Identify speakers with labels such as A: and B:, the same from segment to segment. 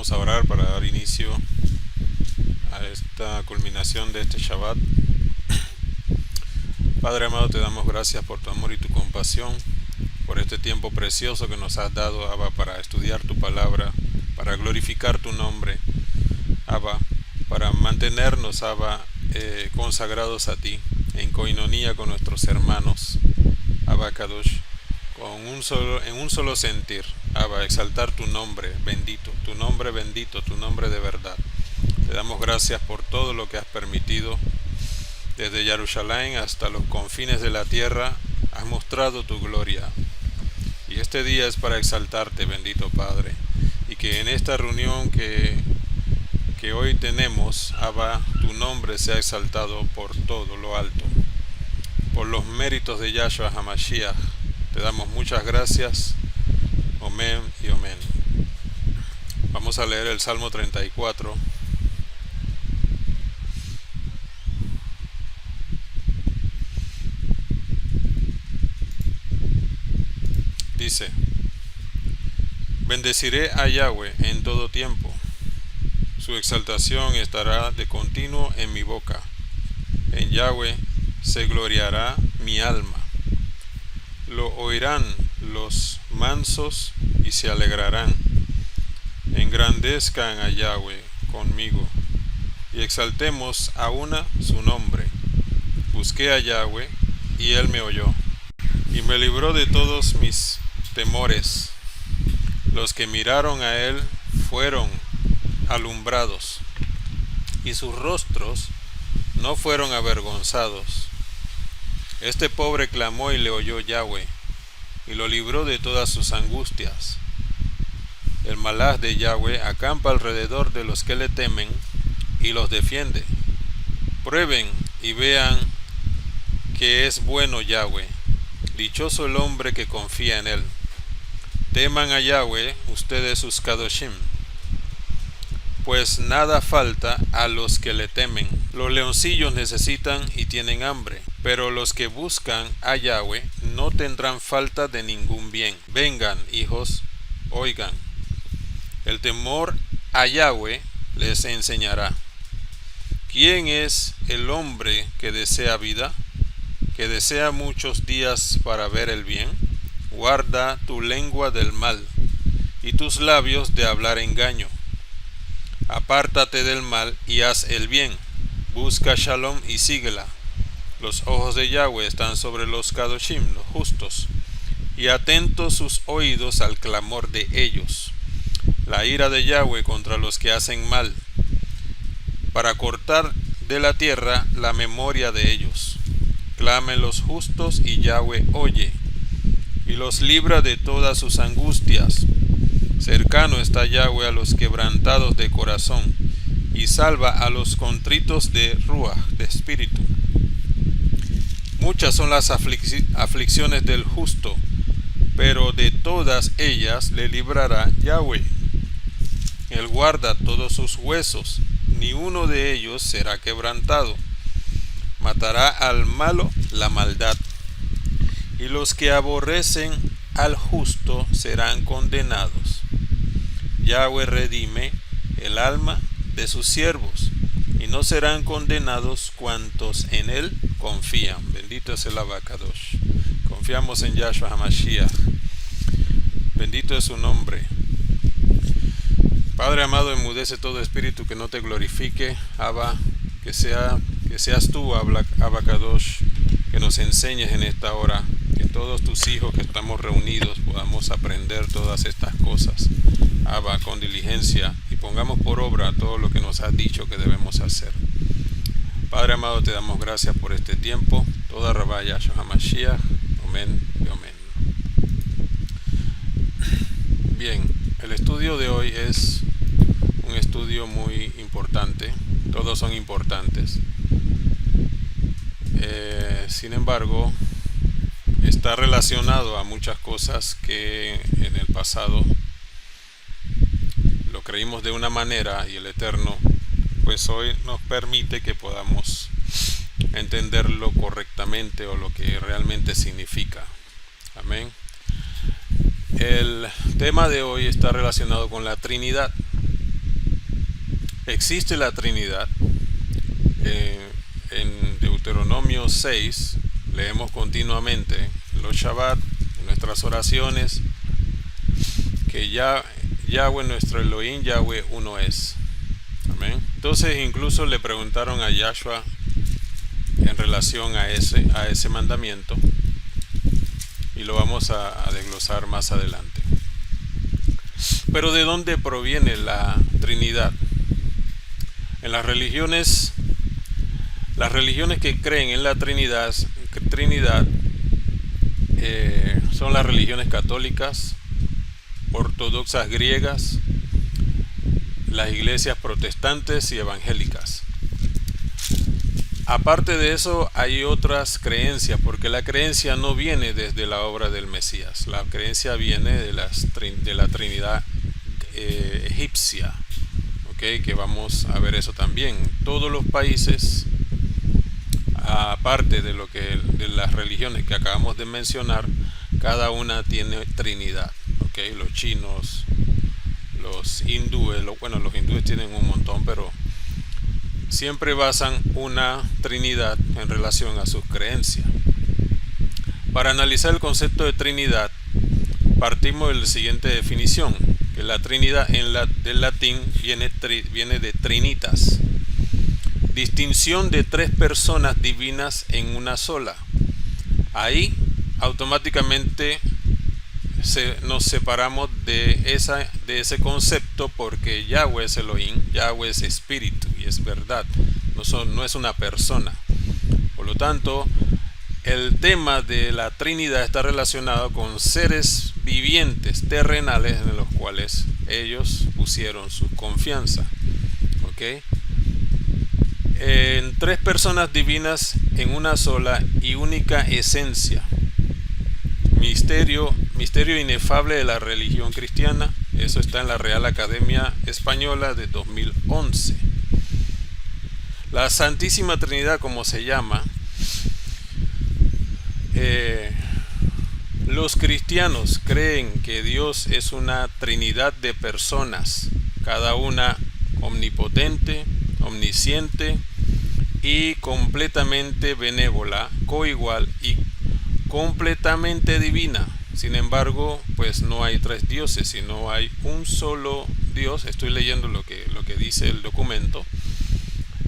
A: Vamos a orar para dar inicio a esta culminación de este Shabbat. Padre amado, te damos gracias por tu amor y tu compasión, por este tiempo precioso que nos has dado, Abba, para estudiar tu palabra, para glorificar tu nombre, Abba, para mantenernos, Abba, consagrados a ti, en coinonía con nuestros hermanos, Abba Kadosh, en un solo sentir, Abba, exaltar tu nombre bendito, tu nombre bendito, tu nombre de verdad. Te damos gracias por todo lo que has permitido. Desde Jerusalén hasta los confines de la tierra has mostrado tu gloria. Y este día es para exaltarte, bendito Padre. Y que en esta reunión que hoy tenemos, Abba, tu nombre sea exaltado por todo lo alto. Por los méritos de Yahshua HaMashiach, te damos muchas gracias. Amén y amén. Vamos a leer el Salmo 34. Dice: Bendeciré a Yahweh en todo tiempo. Su exaltación estará de continuo en mi boca. En Yahweh se gloriará mi alma. Lo oirán los mansos y se alegrarán. Engrandezcan a Yahweh conmigo y exaltemos a una su nombre. Busqué a Yahweh y él me oyó y me libró de todos mis temores. Los que miraron a él fueron alumbrados y sus rostros no fueron avergonzados. Este pobre clamó y le oyó Yahweh y lo libró de todas sus angustias. El malaj de Yahweh acampa alrededor de los que le temen y los defiende. Prueben y vean que es bueno Yahweh. Dichoso el hombre que confía en él. Teman a Yahweh ustedes sus kadoshim, pues nada falta a los que le temen. Los leoncillos necesitan y tienen hambre, pero los que buscan a Yahweh no tendrán falta de ningún bien. Vengan, hijos, oigan. El temor a Yahweh les enseñará. ¿Quién es el hombre que desea vida, que desea muchos días para ver el bien? Guarda tu lengua del mal y tus labios de hablar engaño. Apártate del mal y haz el bien. Busca Shalom y síguela. Los ojos de Yahweh están sobre los kadoshim, los justos, y atentos sus oídos al clamor de ellos. La ira de Yahweh contra los que hacen mal, para cortar de la tierra la memoria de ellos. Clamen los justos y Yahweh oye, y los libra de todas sus angustias. Cercano está Yahweh a los quebrantados de corazón, y salva a los contritos de ruach, de espíritu. Muchas son las aflicciones del justo, pero de todas ellas le librará Yahweh. Él guarda todos sus huesos, ni uno de ellos será quebrantado. Matará al malo la maldad, y los que aborrecen al justo serán condenados. Yahweh redime el alma de sus siervos, y no serán condenados cuantos en él confían. Bendito es el Abacadosh. Confiamos en Yahshua HaMashiach. Bendito es su nombre. Padre amado, enmudece todo espíritu que no te glorifique. Abba, que seas tú, Abacadosh, que nos enseñes en esta hora, que todos tus hijos que estamos reunidos podamos aprender todas estas cosas, Abba, con diligencia, y pongamos por obra todo lo que nos has dicho que debemos hacer. Padre amado, te damos gracias por este tiempo. Toda Rabá Yahshua HaMashiach. Amén y amén. Bien, el estudio de hoy es un estudio muy importante. Todos son importantes. Sin embargo, está relacionado a muchas cosas que en el pasado lo creímos de una manera, y el Eterno pues hoy nos permite que podamos entenderlo correctamente, o lo que realmente significa. Amén. El tema de hoy está relacionado con la Trinidad. Existe la Trinidad. En Deuteronomio 6 leemos continuamente en los Shabbat, en nuestras oraciones, que Yahweh, nuestro Elohim, Yahweh uno es. Amén. Entonces incluso le preguntaron a Yahshua en relación a ese mandamiento, y lo vamos a desglosar más adelante. Pero ¿de dónde proviene la Trinidad? En las religiones que creen en la Trinidad son las religiones católicas, ortodoxas griegas, las iglesias protestantes y evangélicas. Aparte de eso, hay otras creencias, porque la creencia no viene desde la obra del Mesías. La creencia viene de la Trinidad egipcia, ¿okay? Que vamos a ver eso también. Todos los países, aparte de las religiones que acabamos de mencionar, cada una tiene Trinidad, ¿okay? Los chinos, los hindúes, los hindúes tienen un montón, pero siempre basan una Trinidad en relación a sus creencias. Para analizar el concepto de Trinidad, partimos de la siguiente definición, que la Trinidad del latín viene de trinitas, distinción de tres personas divinas en una sola. Ahí automáticamente nos separamos de ese concepto, porque Yahweh es Elohim, Yahweh es espíritu y es verdad, no es una persona. Por lo tanto, el tema de la Trinidad está relacionado con seres vivientes terrenales en los cuales ellos pusieron su confianza, ¿okay? En tres personas divinas en una sola y única esencia. Misterio inefable de la religión cristiana. Eso está en la Real Academia Española de 2011. La Santísima Trinidad, como se llama, los cristianos creen que Dios es una trinidad de personas, cada una omnipotente, omnisciente y completamente benévola, coigual y completamente divina. Sin embargo, pues no hay tres dioses, sino hay un solo Dios. Estoy leyendo lo que dice el documento.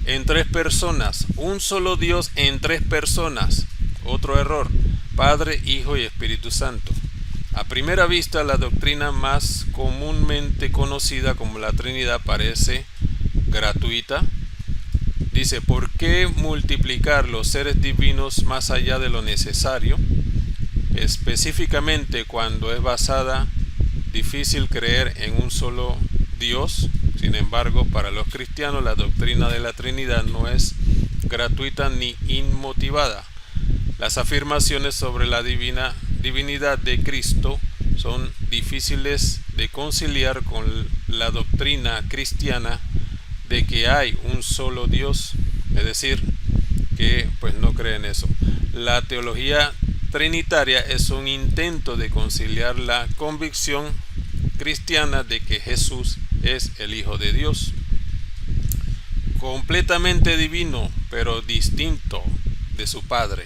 A: En tres personas, un solo Dios en tres personas. Otro error: Padre, Hijo y Espíritu Santo. A primera vista, la doctrina más comúnmente conocida como la Trinidad parece gratuita. Dice: ¿por qué multiplicar los seres divinos más allá de lo necesario? Específicamente cuando es difícil creer en un solo Dios. Sin embargo, para los cristianos la doctrina de la Trinidad no es gratuita ni inmotivada. Las afirmaciones sobre la divinidad de Cristo son difíciles de conciliar con la doctrina cristiana de que hay un solo Dios, es decir, que pues no creen eso. La teología trinitaria es un intento de conciliar la convicción cristiana de que Jesús es el Hijo de Dios, completamente divino, pero distinto de su Padre.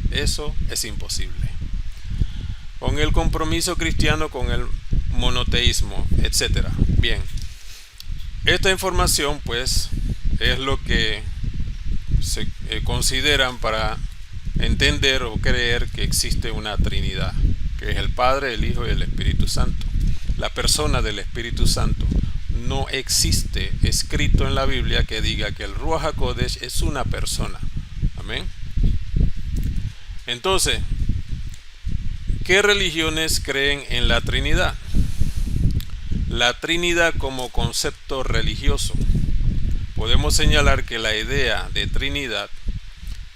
A: Eso es imposible. Con el compromiso cristiano con el monoteísmo, etc. Bien, esta información pues es lo que se consideran para entender o creer que existe una Trinidad, que es el Padre, el Hijo y el Espíritu Santo. La persona del Espíritu Santo no existe escrito en la Biblia que diga que el Ruach HaKodesh es una persona. Amén. Entonces, ¿qué religiones creen en la Trinidad? La Trinidad como concepto religioso. Podemos señalar que la idea de Trinidad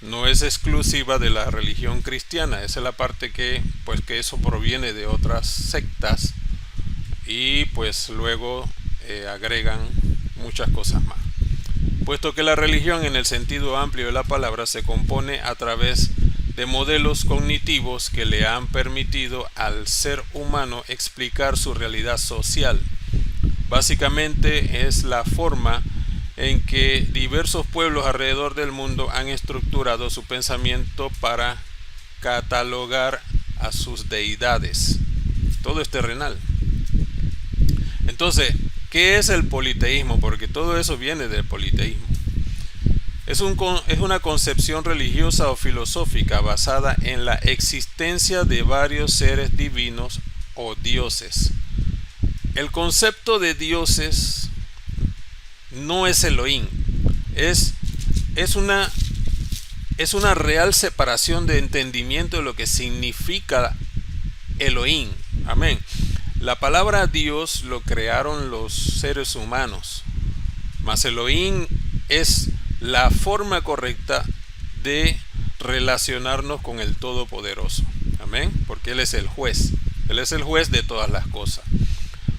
A: no es exclusiva de la religión cristiana. Esa es la parte que eso proviene de otras sectas y pues luego agregan muchas cosas más. Puesto que la religión en el sentido amplio de la palabra se compone a través de modelos cognitivos que le han permitido al ser humano explicar su realidad social. Básicamente es la forma en que diversos pueblos alrededor del mundo han estructurado su pensamiento para catalogar a sus deidades. Todo es terrenal. Entonces, ¿qué es el politeísmo? Porque todo eso viene del politeísmo. Es una concepción religiosa o filosófica basada en la existencia de varios seres divinos o dioses. El concepto de dioses no es Elohim, es una real separación de entendimiento de lo que significa Elohim. Amén. La palabra Dios lo crearon los seres humanos, mas Elohim es la forma correcta de relacionarnos con el Todopoderoso. Amén. Porque Él es el juez. Él es el juez de todas las cosas.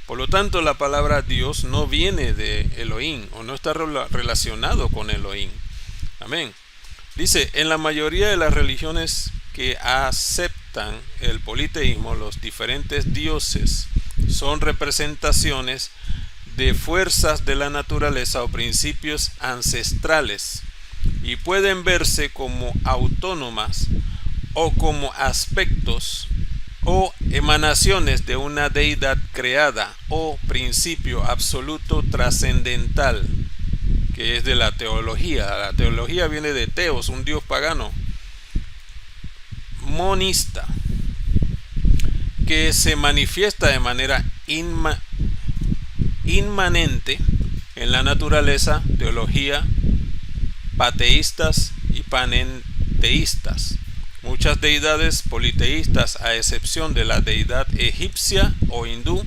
A: Por lo tanto, la palabra Dios no viene de Elohim o no está relacionado con Elohim. Amén. Dice, en la mayoría de las religiones que aceptan el politeísmo, los diferentes dioses son representaciones de fuerzas de la naturaleza o principios ancestrales y pueden verse como autónomas o como aspectos o emanaciones de una deidad creada o principio absoluto trascendental, que es de la teología. La teología viene de Teos, un dios pagano, monista, que se manifiesta de manera inmanente en la naturaleza. Teología, pateístas y panenteístas. Muchas deidades politeístas, a excepción de la deidad egipcia o hindú,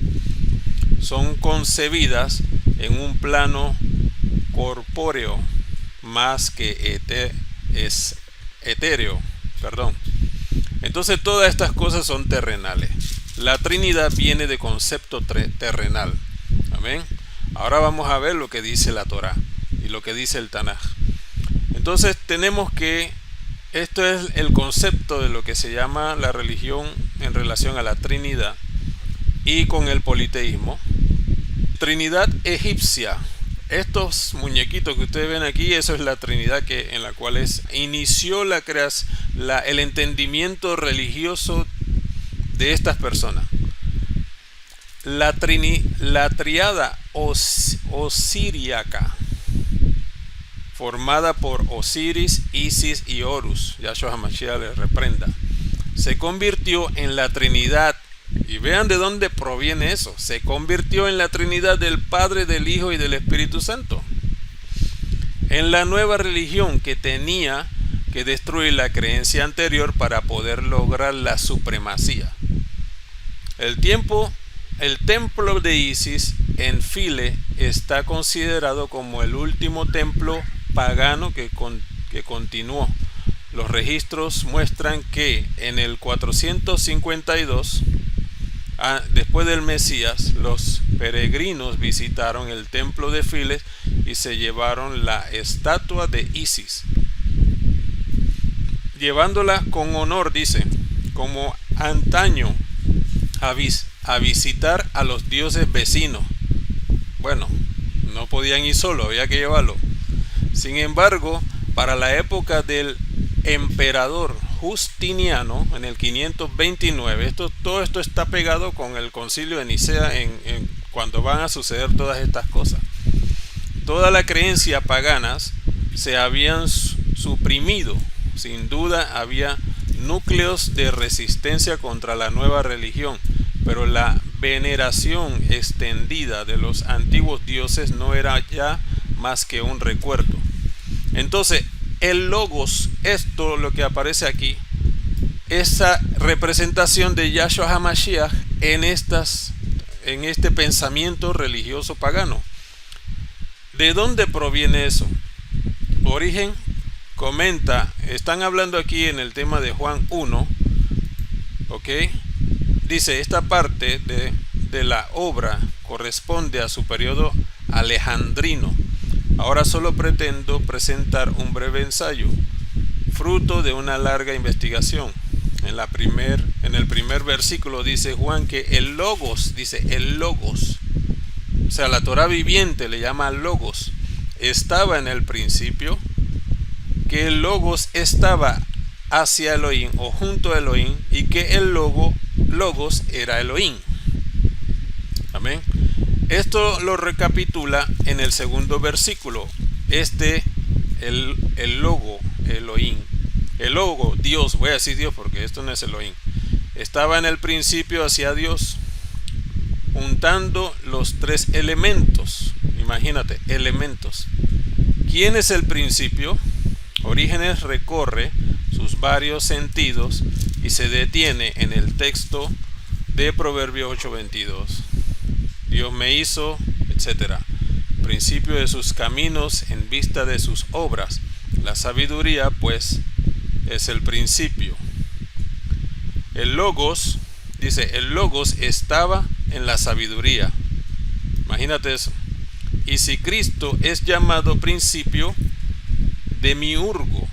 A: son concebidas en un plano corpóreo más que etéreo. Entonces todas estas cosas son terrenales. La Trinidad viene de concepto terrenal. Amén. Ahora vamos a ver lo que dice la Torá y lo que dice el Tanaj. Entonces tenemos que esto es el concepto de lo que se llama la religión en relación a la Trinidad y con el politeísmo. Trinidad egipcia. Estos muñequitos que ustedes ven aquí, eso es la Trinidad en la cual inició el entendimiento religioso de estas personas. La triada osíriaca, formada por Osiris, Isis y Horus, Yahshua HaMashiach les reprenda, se convirtió en la Trinidad. Y vean de dónde proviene eso. Se convirtió en la Trinidad del Padre, del Hijo y del Espíritu Santo. En la nueva religión que tenía que destruir la creencia anterior para poder lograr la supremacía. El templo de Isis en File está considerado como el último templo pagano que continuó. Los registros muestran que en el 452, después del Mesías, los peregrinos visitaron el templo de Files y se llevaron la estatua de Isis, llevándola con honor, dice, como antaño, a visitar a los dioses vecinos. Bueno, no podían ir solo, había que llevarlo. Sin embargo, para la época del emperador Justiniano, en el 529, todo esto está pegado con el concilio de Nicea cuando van a suceder todas estas cosas. Toda la creencia paganas se habían suprimido. Sin duda había núcleos de resistencia contra la nueva religión, pero la veneración extendida de los antiguos dioses no era ya más que un recuerdo. Entonces, el logos, esto lo que aparece aquí, esa representación de Yahshua HaMashiach en este pensamiento religioso pagano. ¿De dónde proviene eso? Origen comenta, están hablando aquí en el tema de Juan 1, ¿ok? Dice, esta parte de la obra corresponde a su periodo alejandrino. Ahora solo pretendo presentar un breve ensayo, fruto de una larga investigación. En el primer versículo dice Juan que el logos, o sea, la Torá viviente le llama logos, estaba en el principio, que el Logos estaba hacia Elohim o junto a Elohim y que el Logos era Elohim. Amén. Esto lo recapitula en el segundo versículo. El logo, Elohim. El logo, Dios, voy a decir Dios porque esto no es Elohim. Estaba en el principio hacia Dios, juntando los tres elementos. Imagínate, elementos. ¿Quién es el principio? Orígenes recorre sus varios sentidos y se detiene en el texto de Proverbios 8:22. Dios me hizo, etc. Principio de sus caminos en vista de sus obras. La sabiduría, pues, es el principio. El Logos, dice, el Logos estaba en la sabiduría. Imagínate eso. Y si Cristo es llamado principio, demiurgo,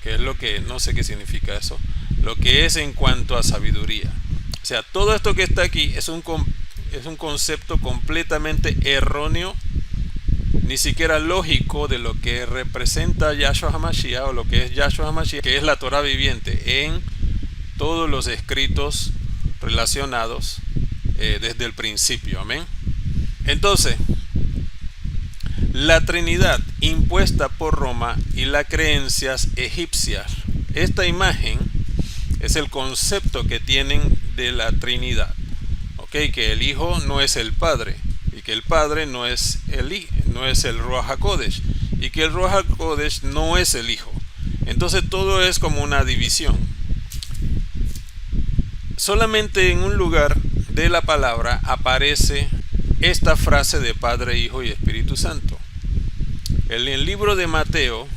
A: que es lo que, no sé qué significa eso, lo que es en cuanto a sabiduría. O sea, todo esto que está aquí es un concepto completamente erróneo, ni siquiera lógico de lo que representa Yahshua HaMashiach o lo que es Yahshua HaMashiach, que es la Torah viviente en todos los escritos relacionados desde el principio. Amén. Entonces, la Trinidad impuesta por Roma y las creencias egipcias. Esta imagen es el concepto que tienen de la Trinidad. Que el Hijo no es el Padre y que el Padre no es el Ruach HaKodesh y que el Ruach HaKodesh no es el Hijo. Entonces todo es como una división. Solamente en un lugar de la palabra aparece esta frase de Padre, Hijo y Espíritu Santo. En el libro de Mateo,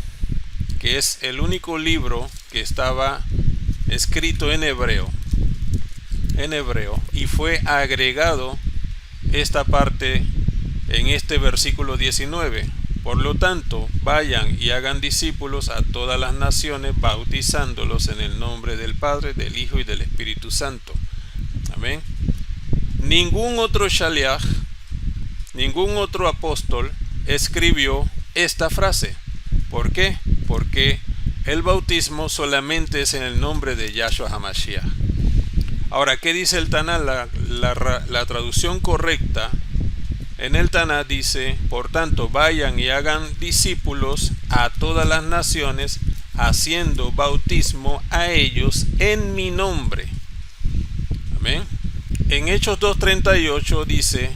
A: que es el único libro que estaba escrito en hebreo, y fue agregado esta parte en este versículo 19. Por lo tanto, vayan y hagan discípulos a todas las naciones, bautizándolos en el nombre del Padre, del Hijo y del Espíritu Santo. Amén. Ningún otro shaliach, ningún otro apóstol escribió esta frase. ¿Por qué? Porque el bautismo solamente es en el nombre de Yahshua HaMashiach. Ahora, ¿qué dice el Taná? La traducción correcta en el Taná dice: por tanto, vayan y hagan discípulos a todas las naciones, haciendo bautismo a ellos en mi nombre. Amén. En Hechos 2:38 dice: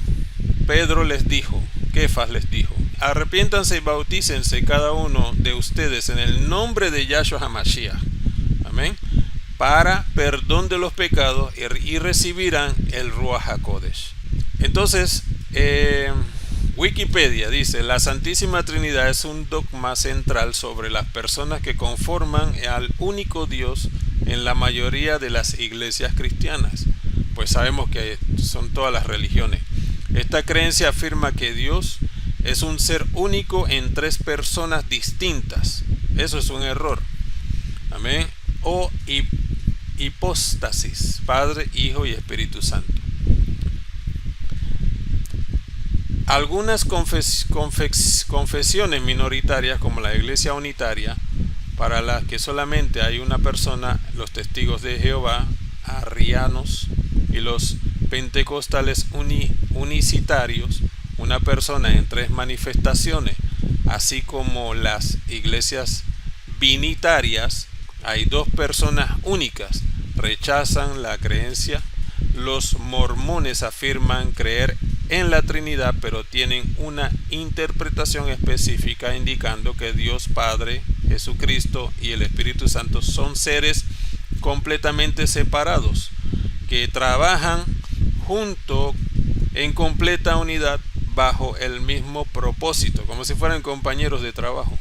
A: Pedro les dijo, Kefas les dijo, arrepiéntanse y bautícense cada uno de ustedes en el nombre de Yahshua HaMashiach. Amén. Para perdón de los pecados y recibirán el Ruach HaKodesh. Entonces, Wikipedia dice: la Santísima Trinidad es un dogma central sobre las personas que conforman al único Dios en la mayoría de las iglesias cristianas. Pues sabemos que son todas las religiones. Esta creencia afirma que Dios es un ser único en tres personas distintas. Eso es un error. Amén. O hipóstasis, Padre, Hijo y Espíritu Santo. Algunas confesiones minoritarias, como la Iglesia Unitaria, para las que solamente hay una persona, los testigos de Jehová, arrianos, y los pentecostales unicitarios, una persona en tres manifestaciones, así como las iglesias binitarias, hay dos personas únicas, rechazan la creencia. Los mormones afirman creer en la Trinidad, pero tienen una interpretación específica indicando que Dios Padre, Jesucristo y el Espíritu Santo son seres completamente separados, que trabajan junto en completa unidad bajo el mismo propósito, como si fueran compañeros de trabajo.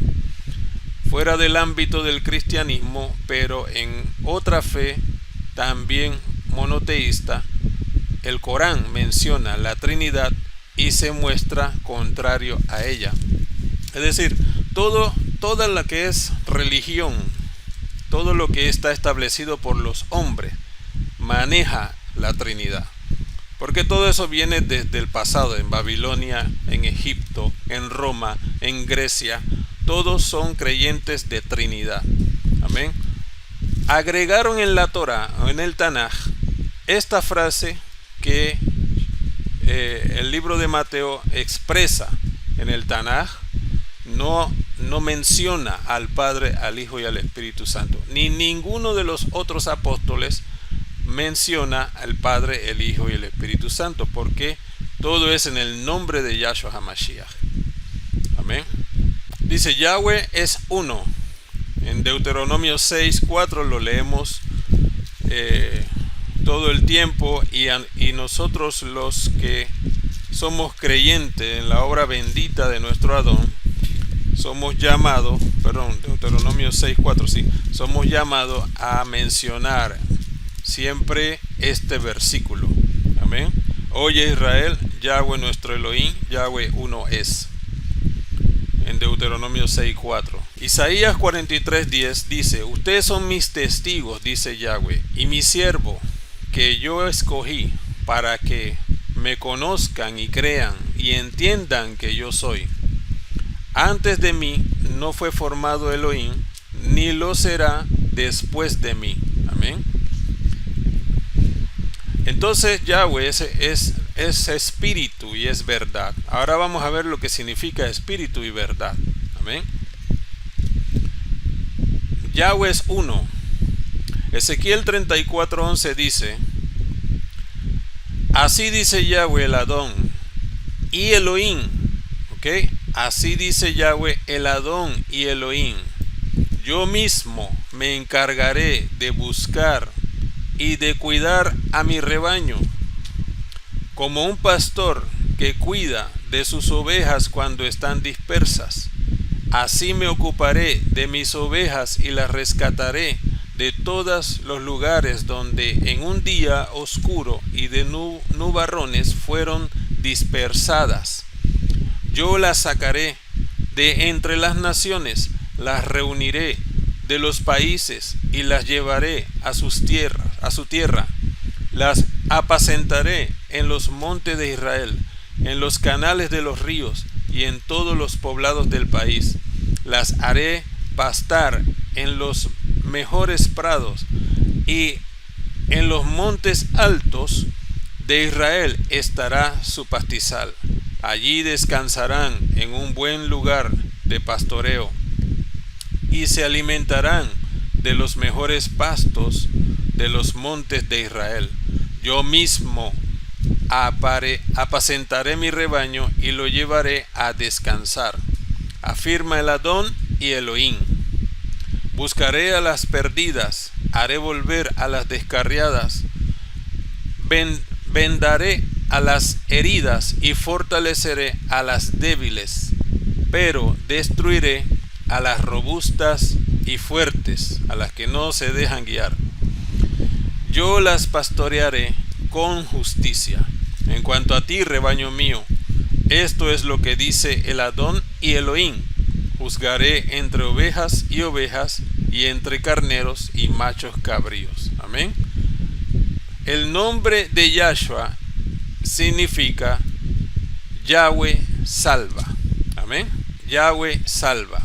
A: Fuera del ámbito del cristianismo, pero en otra fe también monoteísta, el Corán menciona la Trinidad y se muestra contrario a ella. Es decir, toda la que es religión, todo lo que está establecido por los hombres, maneja la Trinidad. Porque todo eso viene desde el pasado, en Babilonia, en Egipto, en Roma, en Grecia. Todos son creyentes de Trinidad. Amén. Agregaron en la Torá, en el Tanaj, esta frase que el libro de Mateo expresa en el Tanaj. No menciona al Padre, al Hijo y al Espíritu Santo. Ni ninguno de los otros apóstoles menciona al Padre, el Hijo y el Espíritu Santo, porque todo es en el nombre de Yahshua HaMashiach. Amén. Dice, Yahweh es uno. En Deuteronomio 6:4 lo leemos todo el tiempo, y nosotros los que somos creyentes en la obra bendita de nuestro Adón, somos llamados, Deuteronomio 6:4, sí, somos llamados a mencionar siempre este versículo. Amén. Oye Israel, Yahweh nuestro Elohim, Yahweh uno es. En Deuteronomio 6:4. Isaías 43:10 dice, ustedes son mis testigos, dice Yahweh, y mi siervo, que yo escogí para que me conozcan y crean y entiendan que yo soy. Antes de mí no fue formado Elohim, ni lo será después de mí. Amén. Entonces Yahweh es espíritu y es verdad. Ahora vamos a ver lo que significa espíritu y verdad. Amén. Yahweh es uno. Ezequiel 34:11 dice, así dice Yahweh el Adón y Elohim. ¿Ok? Así dice Yahweh el Adón y Elohim. Yo mismo me encargaré de buscar y de cuidar a mi rebaño, como un pastor que cuida de sus ovejas cuando están dispersas. Así me ocuparé de mis ovejas y las rescataré de todos los lugares donde en un día oscuro y de nubarrones fueron dispersadas. Yo las sacaré de entre las naciones, las reuniré de los países y las llevaré a su tierra. Las apacentaré en los montes de Israel, en los canales de los ríos y en todos los poblados del país. Las haré pastar en los mejores prados, y en los montes altos de Israel estará su pastizal. Allí descansarán en un buen lugar de pastoreo y se alimentarán de los mejores pastos de los montes de Israel. Yo mismo apacentaré mi rebaño y lo llevaré a descansar, afirma el Adón y Elohim. Buscaré a las perdidas, haré volver a las descarriadas, vendaré a las heridas y fortaleceré a las débiles, pero destruiré a las robustas y fuertes, a las que no se dejan guiar. Yo las pastorearé con justicia. En cuanto a ti, rebaño mío, esto es lo que dice el Adón y Elohim. Juzgaré entre ovejas y entre carneros y machos cabríos. Amén. El nombre de Yahshua significa Yahweh salva. Amén. Yahweh salva.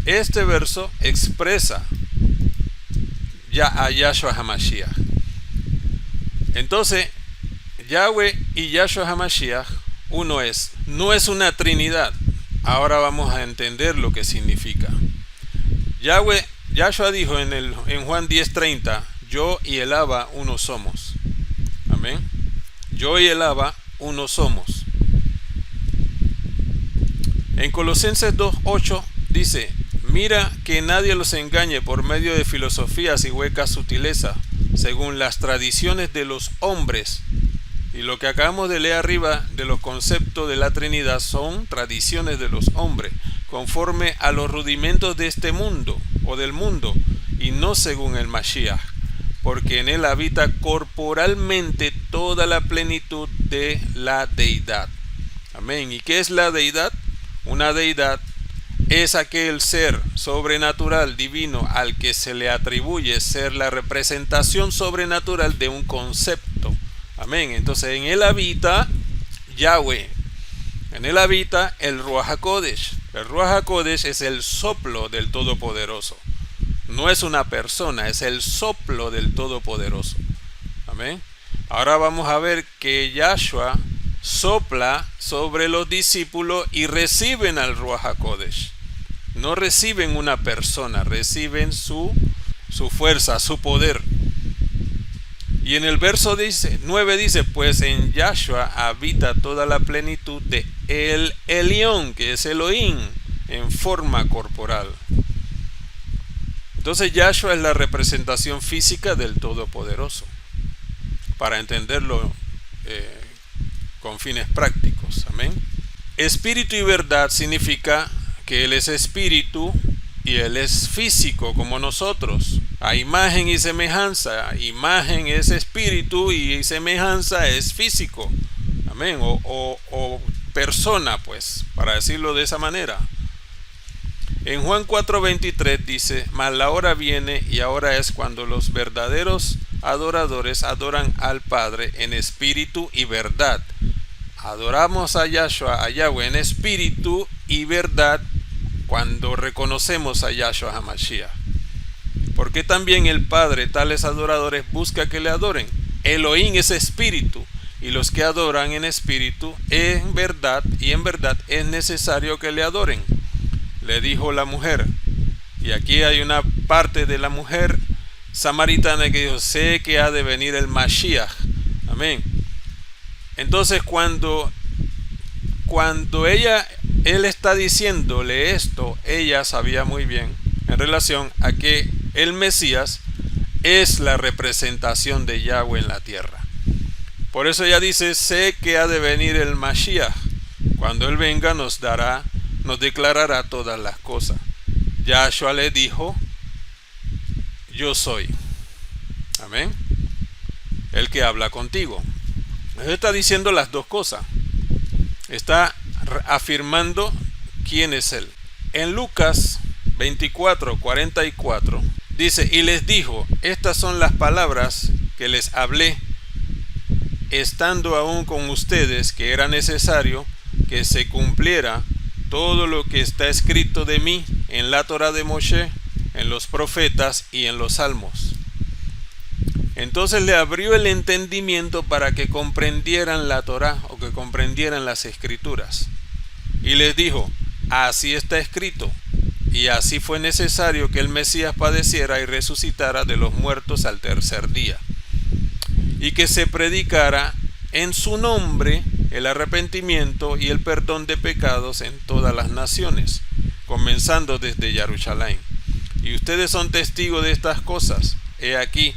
A: Este verso expresa ya a Yahshua HaMashiach. Entonces, Yahweh y Yahshua HaMashiach uno es. No es una trinidad. Ahora vamos a entender lo que significa. Yahshua dijo en Juan 10:30, yo y el Abba uno somos. Amén. Yo y el Abba uno somos. En Colosenses 2:8 dice, mira que nadie los engañe por medio de filosofías y huecas sutilezas, según las tradiciones de los hombres. Y lo que acabamos de leer arriba de los conceptos de la Trinidad son tradiciones de los hombres, conforme a los rudimentos de este mundo o del mundo, y no según el Mashiach, porque en él habita corporalmente toda la plenitud de la deidad. Amén. ¿Y qué es la deidad? Una deidad es aquel ser sobrenatural divino al que se le atribuye ser la representación sobrenatural de un concepto. Amén. Entonces en él habita Yahweh. En él habita el Ruach HaKodesh. El Ruach HaKodesh es el soplo del Todopoderoso. No es una persona, es el soplo del Todopoderoso. Amén. Ahora vamos a ver que Yahshua sopla sobre los discípulos y reciben al Ruach HaKodesh. No reciben una persona, reciben su fuerza, su poder. Y en el verso 9 dice, pues en Yahshua habita toda la plenitud de el Elión, que es Elohim, en forma corporal. Entonces Yahshua es la representación física del Todopoderoso, para entenderlo con fines prácticos. Amén. Espíritu y verdad significa que Él es espíritu y Él es físico como nosotros. A imagen y semejanza. Imagen es espíritu y semejanza es físico. Amén. O persona, pues, para decirlo de esa manera. En Juan 4:23 dice, mas la hora viene y ahora es cuando los verdaderos adoradores adoran al Padre en espíritu y verdad. Adoramos a Yahshua, a Yahweh en espíritu y verdad cuando reconocemos a Yahshua HaMashiach. Porque también el Padre, tales adoradores, busca que le adoren. Elohim es espíritu, y los que adoran en espíritu, en verdad es necesario que le adoren. Le dijo la mujer, y aquí hay una parte de la mujer samaritana que dijo, sé que ha de venir el Mashiach. Amén. Entonces cuando él está diciéndole esto, ella sabía muy bien en relación a que el Mesías es la representación de Yahweh en la tierra. Por eso ella dice, sé que ha de venir el Mashiach. Cuando él venga nos declarará todas las cosas. Yahshua le dijo, yo soy. Amén. El que habla contigo. Él está diciendo las dos cosas. Está afirmando quién es él. En Lucas 24:44 dice, y les dijo, estas son las palabras que les hablé, estando aún con ustedes, que era necesario que se cumpliera todo lo que está escrito de mí en la Torá de Moshe, en los profetas y en los salmos. Entonces le abrió el entendimiento para que comprendieran la Torá, o que comprendieran las escrituras. Y les dijo, así está escrito, y así fue necesario que el Mesías padeciera y resucitara de los muertos al tercer día, y que se predicara en su nombre el arrepentimiento y el perdón de pecados en todas las naciones, comenzando desde Jerusalén. Y ustedes son testigos de estas cosas. He aquí,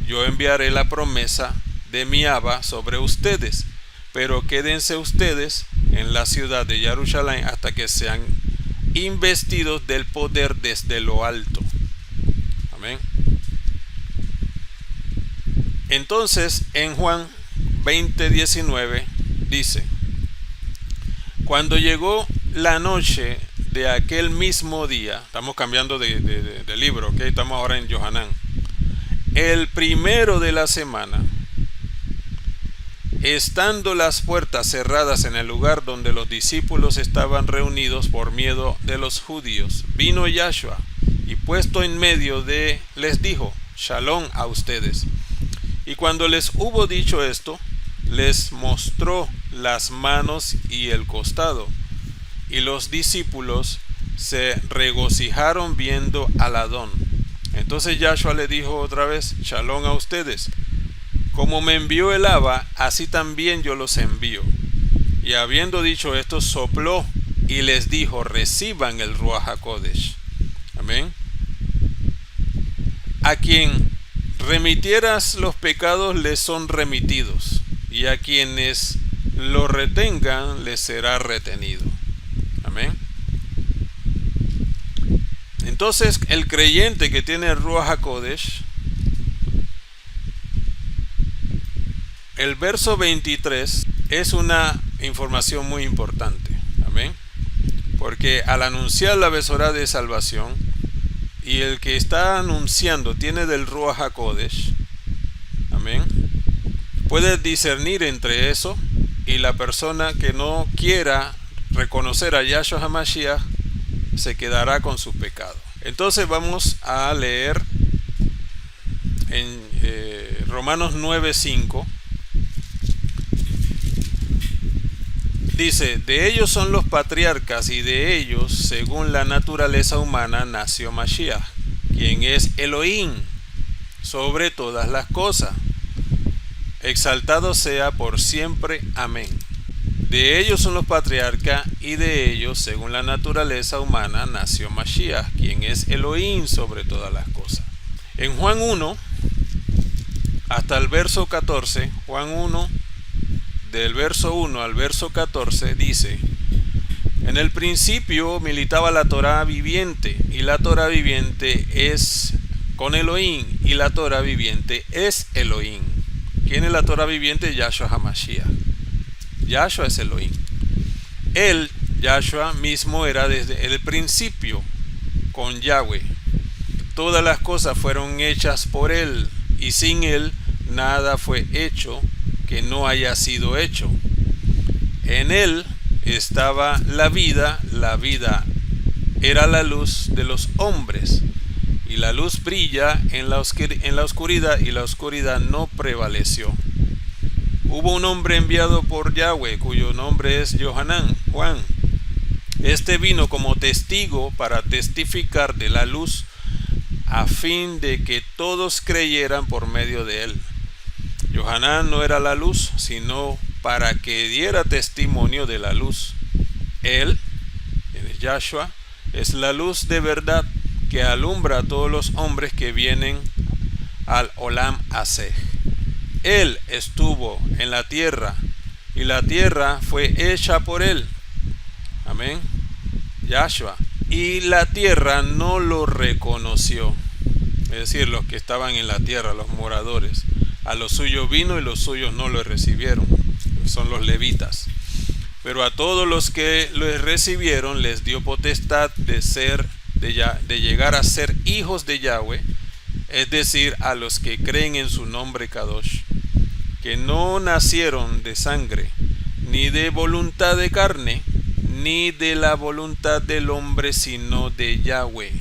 A: yo enviaré la promesa de mi Abba sobre ustedes, pero quédense ustedes en la ciudad de Jerusalén hasta que sean investidos del poder desde lo alto. Amén. Entonces, en Juan 20:19 dice, cuando llegó la noche de aquel mismo día, estamos cambiando de libro, ¿ok? Estamos ahora en Yohanan, el primero de la semana, estando las puertas cerradas en el lugar donde los discípulos estaban reunidos por miedo de los judíos, vino Yahshua y puesto en medio les dijo, Shalom a ustedes. Y cuando les hubo dicho esto, les mostró las manos y el costado. Y los discípulos se regocijaron viendo al Adón. Entonces Yahshua le dijo otra vez, Shalom a ustedes. Como me envió el Abba, así también yo los envío. Y habiendo dicho esto, sopló y les dijo, reciban el Ruach HaKodesh. Amén. A quien remitieras los pecados les son remitidos, y a quienes lo retengan les será retenido. Amén. Entonces el creyente que tiene el Ruach HaKodesh, el verso 23 es una información muy importante. Amén. Porque al anunciar la besorá de salvación, y el que está anunciando tiene del Ruach HaKodesh, amén, puede discernir entre eso, y la persona que no quiera reconocer a Yahshua HaMashiach se quedará con su pecado. Entonces vamos a leer en Romanos 9:5. Dice: de ellos son los patriarcas, y de ellos, según la naturaleza humana, nació Mashiach, quien es Elohim sobre todas las cosas. Exaltado sea por siempre. Amén. De ellos son los patriarcas, y de ellos, según la naturaleza humana, nació Mashiach, quien es Elohim sobre todas las cosas. En Juan 1, hasta el verso 14, Juan 1, del verso 1 al verso 14, dice: en el principio militaba la Torá viviente, y la Torá viviente es con Elohim, y la Torá viviente es Elohim. ¿Quién es la Torá viviente? Yahshua HaMashiach. Yahshua es Elohim. Él, Yahshua mismo, era desde el principio con Yahweh. Todas las cosas fueron hechas por él, y sin él nada fue hecho que no haya sido hecho. En él estaba la vida era la luz de los hombres, y la luz brilla en la oscuridad, y la oscuridad no prevaleció. Hubo un hombre enviado por Yahweh, cuyo nombre es Johanán, Juan. Este vino como testigo para testificar de la luz, a fin de que todos creyeran por medio de él. Johanán no era la luz, sino para que diera testimonio de la luz. Él, Yahshua, es la luz de verdad que alumbra a todos los hombres que vienen al Olam Hazeh. Él estuvo en la tierra, y la tierra fue hecha por él. Amén. Yahshua. Y la tierra no lo reconoció. Es decir, los que estaban en la tierra, los moradores. A los suyos vino, y los suyos no lo recibieron. Son los levitas. Pero a todos los que lo recibieron les dio potestad de llegar a ser hijos de Yahweh, es decir, a los que creen en su nombre Kadosh, que no nacieron de sangre, ni de voluntad de carne, ni de la voluntad del hombre, sino de Yahweh.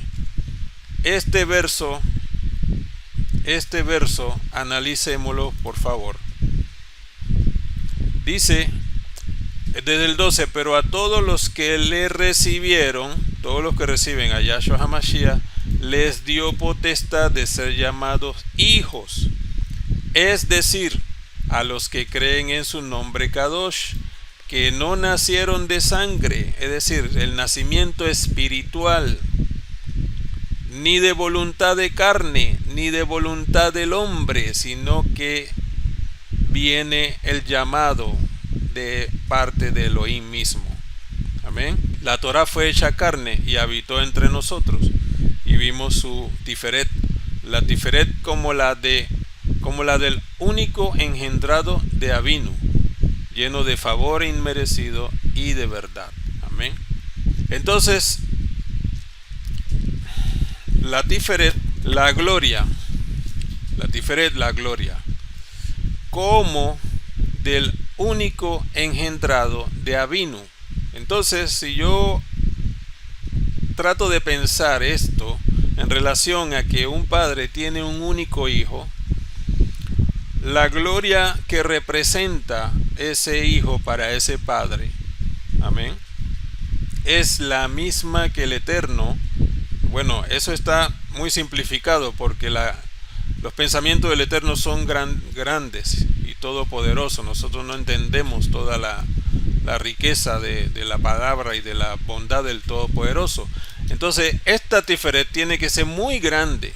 A: Este verso, analicémoslo por favor. Dice desde el 12: pero a todos los que le recibieron, todos los que reciben a Yahshua HaMashiach, les dio potestad de ser llamados hijos, es decir, a los que creen en su nombre Kadosh, que no nacieron de sangre, es decir, el nacimiento espiritual, ni de voluntad de carne, ni de voluntad del hombre, sino que viene el llamado de parte de Elohim mismo. Amén. La Torá fue hecha carne y habitó entre nosotros, y vimos su tiferet, la tiferet como la del único engendrado de Avinu, lleno de favor inmerecido y de verdad. Amén. Entonces, la tiferet, la gloria, como del único engendrado de Avinu. Entonces, si yo trato de pensar esto en relación a que un padre tiene un único hijo, la gloria que representa ese hijo para ese padre, amén, es la misma que el Eterno. Bueno, eso está muy simplificado, porque los pensamientos del Eterno son grandes y todopoderosos. Nosotros no entendemos toda la riqueza de la palabra y de la bondad del Todopoderoso. Entonces, esta tiferet tiene que ser muy grande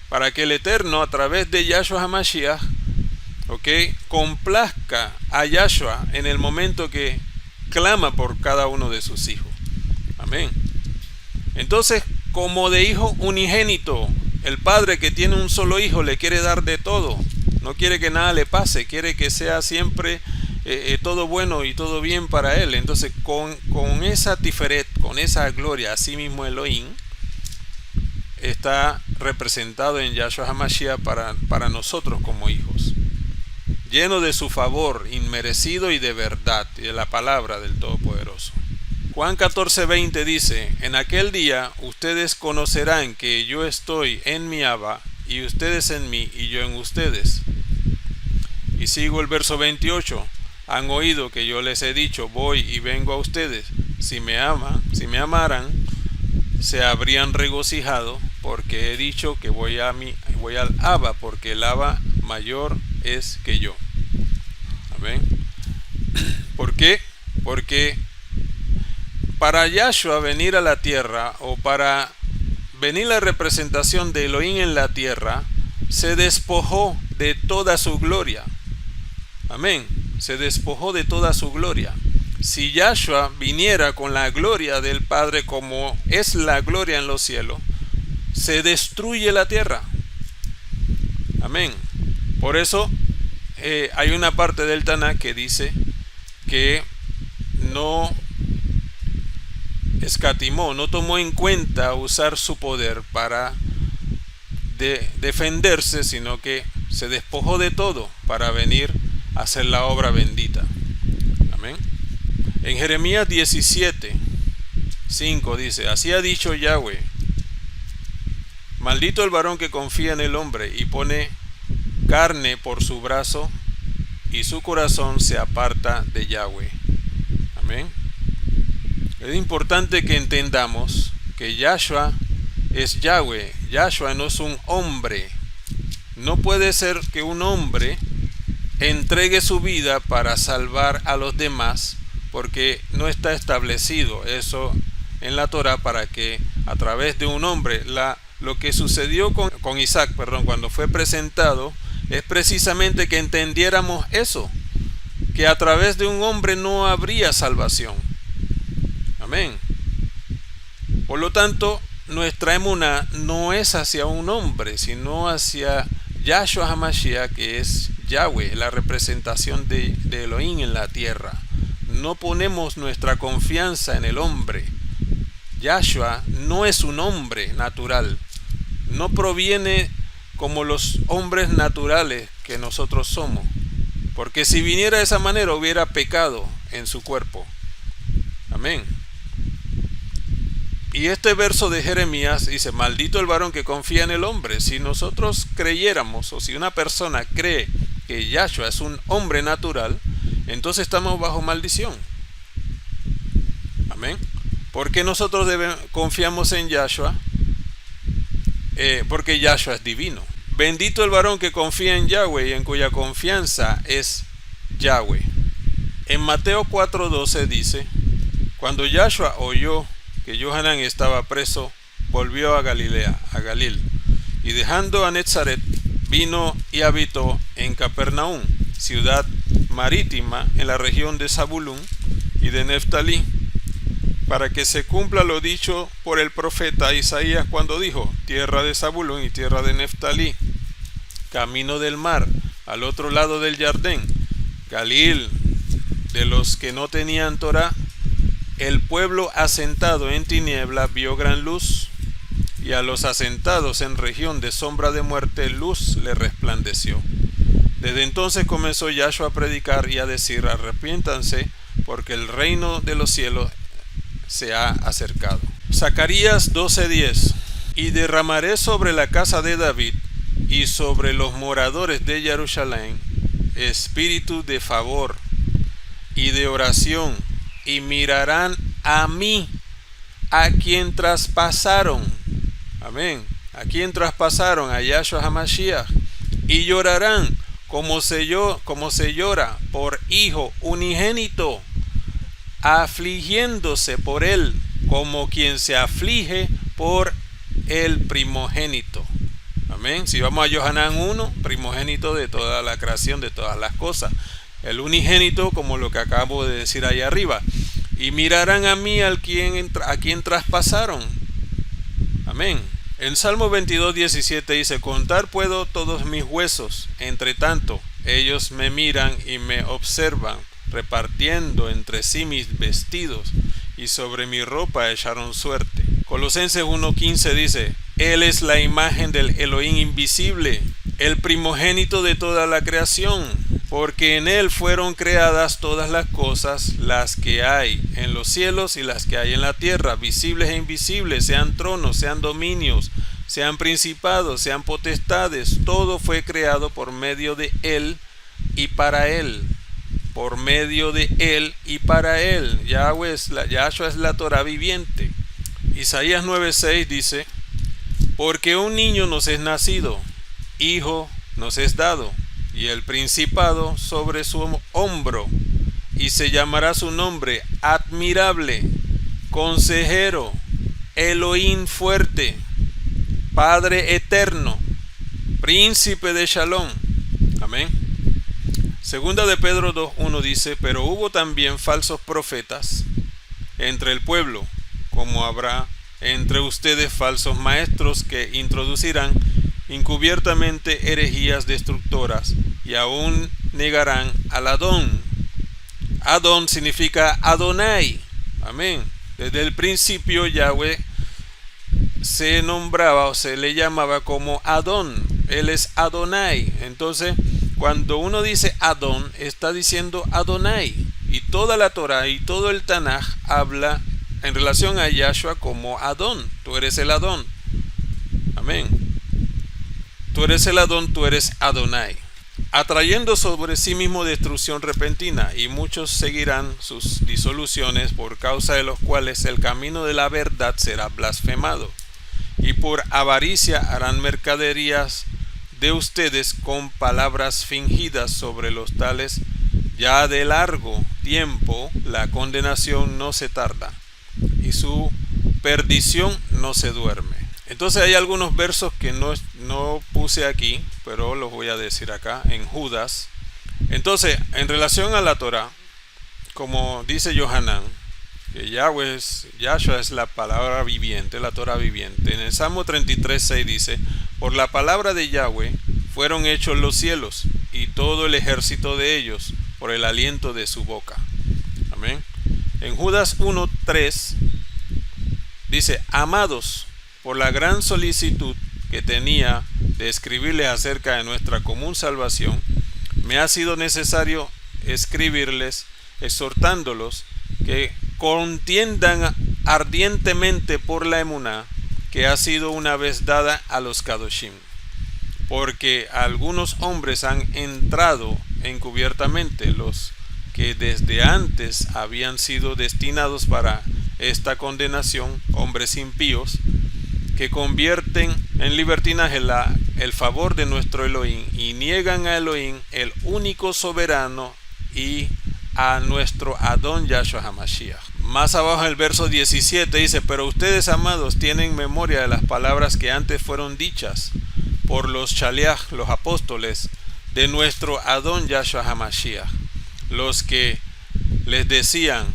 A: para que el Eterno, a través de Yahshua HaMashiach, complazca a Yahshua en el momento que clama por cada uno de sus hijos. Amén. Entonces, como de hijo unigénito, el padre que tiene un solo hijo le quiere dar de todo. No quiere que nada le pase, quiere que sea siempre todo bueno y todo bien para él. Entonces, con esa tiferet, con esa gloria, así mismo Elohim está representado en Yahshua HaMashiach para nosotros como hijos. lleno de su favor inmerecido y de verdad, y de la palabra del Todopoderoso. Juan 14:20 dice: en aquel día ustedes conocerán que yo estoy en mi Abba, y ustedes en mí, y yo en ustedes. Y sigo el verso 28. Han oído que yo les he dicho, voy y vengo a ustedes. Si me amaran, se habrían regocijado, porque he dicho que voy al Abba, porque el Abba mayor es que yo. Amén. ¿Por qué? Porque para Yahshua venir a la tierra, o para venir la representación de Elohim en la tierra, se despojó de toda su gloria. Amén. Se despojó de toda su gloria. Si Yahshua viniera con la gloria del Padre, como es la gloria en los cielos, se destruye la tierra. Amén. Por eso hay una parte del Tanaj que dice que no escatimó, no tomó en cuenta usar su poder para defenderse, sino que se despojó de todo para venir a hacer la obra bendita. Amén. En Jeremías 17:5 dice: así ha dicho Yahweh, maldito el varón que confía en el hombre y pone carne por su brazo, y su corazón se aparta de Yahweh. Amén. Es importante que entendamos que Yahshua es Yahweh. Yahshua no es un hombre. No puede ser que un hombre entregue su vida para salvar a los demás, porque no está establecido eso en la Torah, para que a través de un hombre, lo que sucedió con Isaac, cuando fue presentado, es precisamente que entendiéramos eso, que a través de un hombre no habría salvación. Amén. Por lo tanto, nuestra emuná no es hacia un hombre, sino hacia Yahshua HaMashiach, que es Yahweh, la representación de Elohim en la tierra. No ponemos nuestra confianza en el hombre. Yahshua no es un hombre natural. No proviene como los hombres naturales que nosotros somos. Porque si viniera de esa manera, hubiera pecado en su cuerpo. Amén. Y este verso de Jeremías dice: maldito el varón que confía en el hombre. Si nosotros creyéramos, o si una persona cree que Yahshua es un hombre natural, entonces estamos bajo maldición. Amén. ¿Por qué nosotros confiamos en Yahshua? Porque Yahshua es divino. Bendito el varón que confía en Yahweh y en cuya confianza es Yahweh. En Mateo 4:12 dice: cuando Yahshua oyó que Johanán estaba preso, volvió a Galil, y dejando a Netzaret, vino y habitó en Capernaum, ciudad marítima en la región de Zabulón y de Neftalí, para que se cumpla lo dicho por el profeta Isaías cuando dijo: tierra de Zabulón y tierra de Neftalí, camino del mar, al otro lado del Jardín, Galil de los que no tenían Torah. El pueblo asentado en tiniebla vio gran luz, y a los asentados en región de sombra de muerte luz le resplandeció. Desde entonces comenzó Yahshua a predicar y a decir: arrepiéntanse, porque el reino de los cielos se ha acercado. Zacarías 12:10: y derramaré sobre la casa de David y sobre los moradores de Jerusalén espíritu de favor y de oración, y mirarán a mí, a quien traspasaron. Amén. A quien traspasaron, a Yahshua HaMashiach, y llorarán como se llora por hijo unigénito, afligiéndose por él como quien se aflige por el primogénito. Amén. Si vamos a Yohanan 1, primogénito de toda la creación, de todas las cosas. El unigénito, como lo que acabo de decir allá arriba. Y mirarán a mí a quien traspasaron. Amén. En Salmo 22:17 dice: contar puedo todos mis huesos, entre tanto ellos me miran y me observan, repartiendo entre sí mis vestidos, y sobre mi ropa echaron suerte. Colosenses 1:15 dice: Él es la imagen del Elohim invisible, el primogénito de toda la creación. porque en él fueron creadas todas las cosas, las que hay en los cielos y las que hay en la tierra, visibles e invisibles, sean tronos, sean dominios, sean principados, sean potestades. Todo fue creado por medio de él y para él. Por medio de él y para él. Yahshua es la Torah viviente. Isaías 9:6 dice: porque un niño nos es nacido, hijo nos es dado, y el principado sobre su hombro, y se llamará su nombre admirable, consejero, Elohim fuerte, Padre eterno, príncipe de Shalom. Amén. Segunda de Pedro 2:1 dice: pero hubo también falsos profetas entre el pueblo, como habrá entre ustedes falsos maestros que introducirán encubiertamente herejías destructoras y aún negarán al Adón. Adón significa Adonai. Amén. Desde el principio Yahweh se nombraba o se le llamaba como Adón. Él es Adonai. Entonces, cuando uno dice Adón, está diciendo Adonai. Y toda la Torah y todo el Tanaj habla en relación a Yahshua como Adón. Tú eres el Adón. Amén. Tú eres el Adón, tú eres Adonai. Atrayendo sobre sí mismo destrucción repentina, y muchos seguirán sus disoluciones, por causa de los cuales el camino de la verdad será blasfemado. Y por avaricia harán mercaderías de ustedes con palabras fingidas. Sobre los tales ya de largo tiempo la condenación no se tarda, y su perdición no se duerme. Entonces hay algunos versos que no puse aquí, pero los voy a decir acá en Judas. Entonces, en relación a la Torah, como dice Yohanan, que Yahshua es la palabra viviente, la Torah viviente. En el Salmo 33:6 dice: por la palabra de Yahweh fueron hechos los cielos y todo el ejército de ellos, por el aliento de su boca. Amén. En Judas 1:3 dice: amados, por la gran solicitud que tenía de escribirles acerca de nuestra común salvación, me ha sido necesario escribirles, exhortándolos que contiendan ardientemente por la emuná que ha sido una vez dada a los Kadoshim, porque algunos hombres han entrado encubiertamente, los que desde antes habían sido destinados para esta condenación, hombres impíos, que convierten en libertinaje el favor de nuestro Elohim y niegan a Elohim, el único soberano, y a nuestro Adón Yahshua HaMashiach. Más abajo en el verso 17 dice: pero ustedes, amados, tienen memoria de las palabras que antes fueron dichas por los Shaliach, los apóstoles de nuestro Adón Yahshua HaMashiach, los que les decían: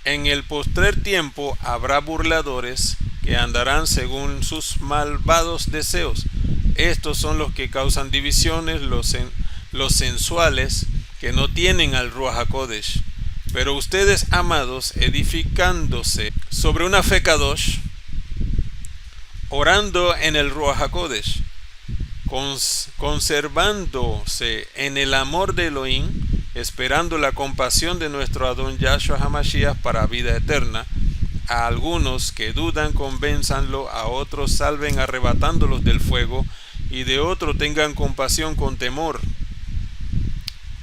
A: en el postrer tiempo habrá burladores que andarán según sus malvados deseos. Estos son los que causan divisiones, los sensuales, que no tienen al Ruach HaKodesh. Pero ustedes, amados, edificándose sobre una fe Kadosh, orando en el Ruach HaKodesh, conservándose en el amor de Elohim, esperando la compasión de nuestro Adón Yahshua HaMashiach para vida eterna. A algunos que dudan convénzanlo, a otros salven arrebatándolos del fuego, y de otro tengan compasión con temor,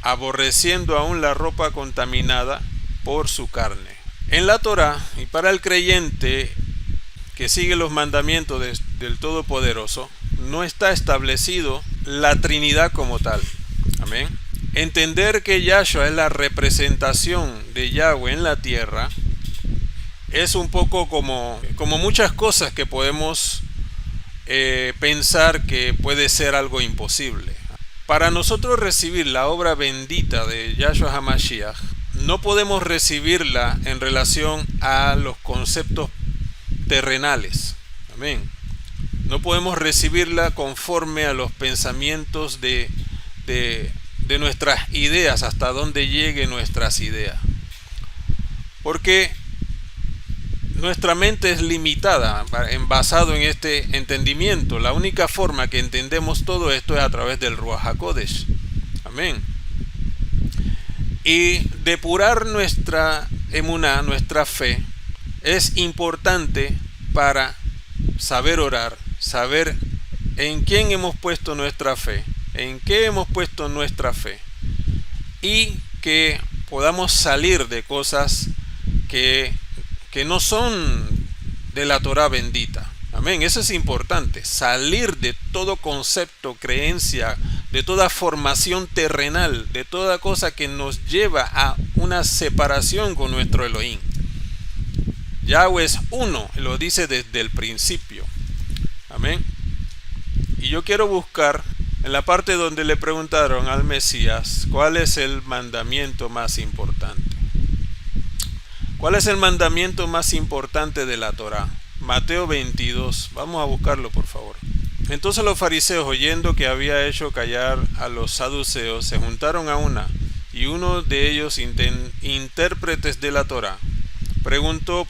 A: aborreciendo aún la ropa contaminada por su carne. En la Torah, y para el creyente que sigue los mandamientos del Todopoderoso, no está establecido la Trinidad como tal. Amén. Entender que Yahshua es la representación de Yahweh en la tierra es un poco como muchas cosas que podemos pensar que puede ser algo imposible. Para nosotros recibir la obra bendita de Yahshua HaMashiach, no podemos recibirla en relación a los conceptos terrenales. Amén. No podemos recibirla conforme a los pensamientos de nuestras ideas, hasta donde lleguen nuestras ideas. Porque nuestra mente es limitada basado en este entendimiento. La única forma que entendemos todo esto es a través del Ruach HaKodesh. Amén. Y depurar nuestra emuná, nuestra fe, es importante para saber orar, saber en quién hemos puesto nuestra fe, en qué hemos puesto nuestra fe, y que podamos salir de cosas que no son de la Torá bendita. Amén. Eso es importante, salir de todo concepto, creencia, de toda formación terrenal, de toda cosa que nos lleva a una separación con nuestro Elohim. Yahweh es uno, lo dice desde el principio. Amén. Y yo quiero buscar en la parte donde le preguntaron al Mesías cuál es el mandamiento más importante. ¿Cuál es el mandamiento más importante de la Torá? Mateo 22. Vamos a buscarlo, por favor. Entonces los fariseos, oyendo que había hecho callar a los saduceos, se juntaron a una, y uno de ellos, intérpretes de la Torá, preguntó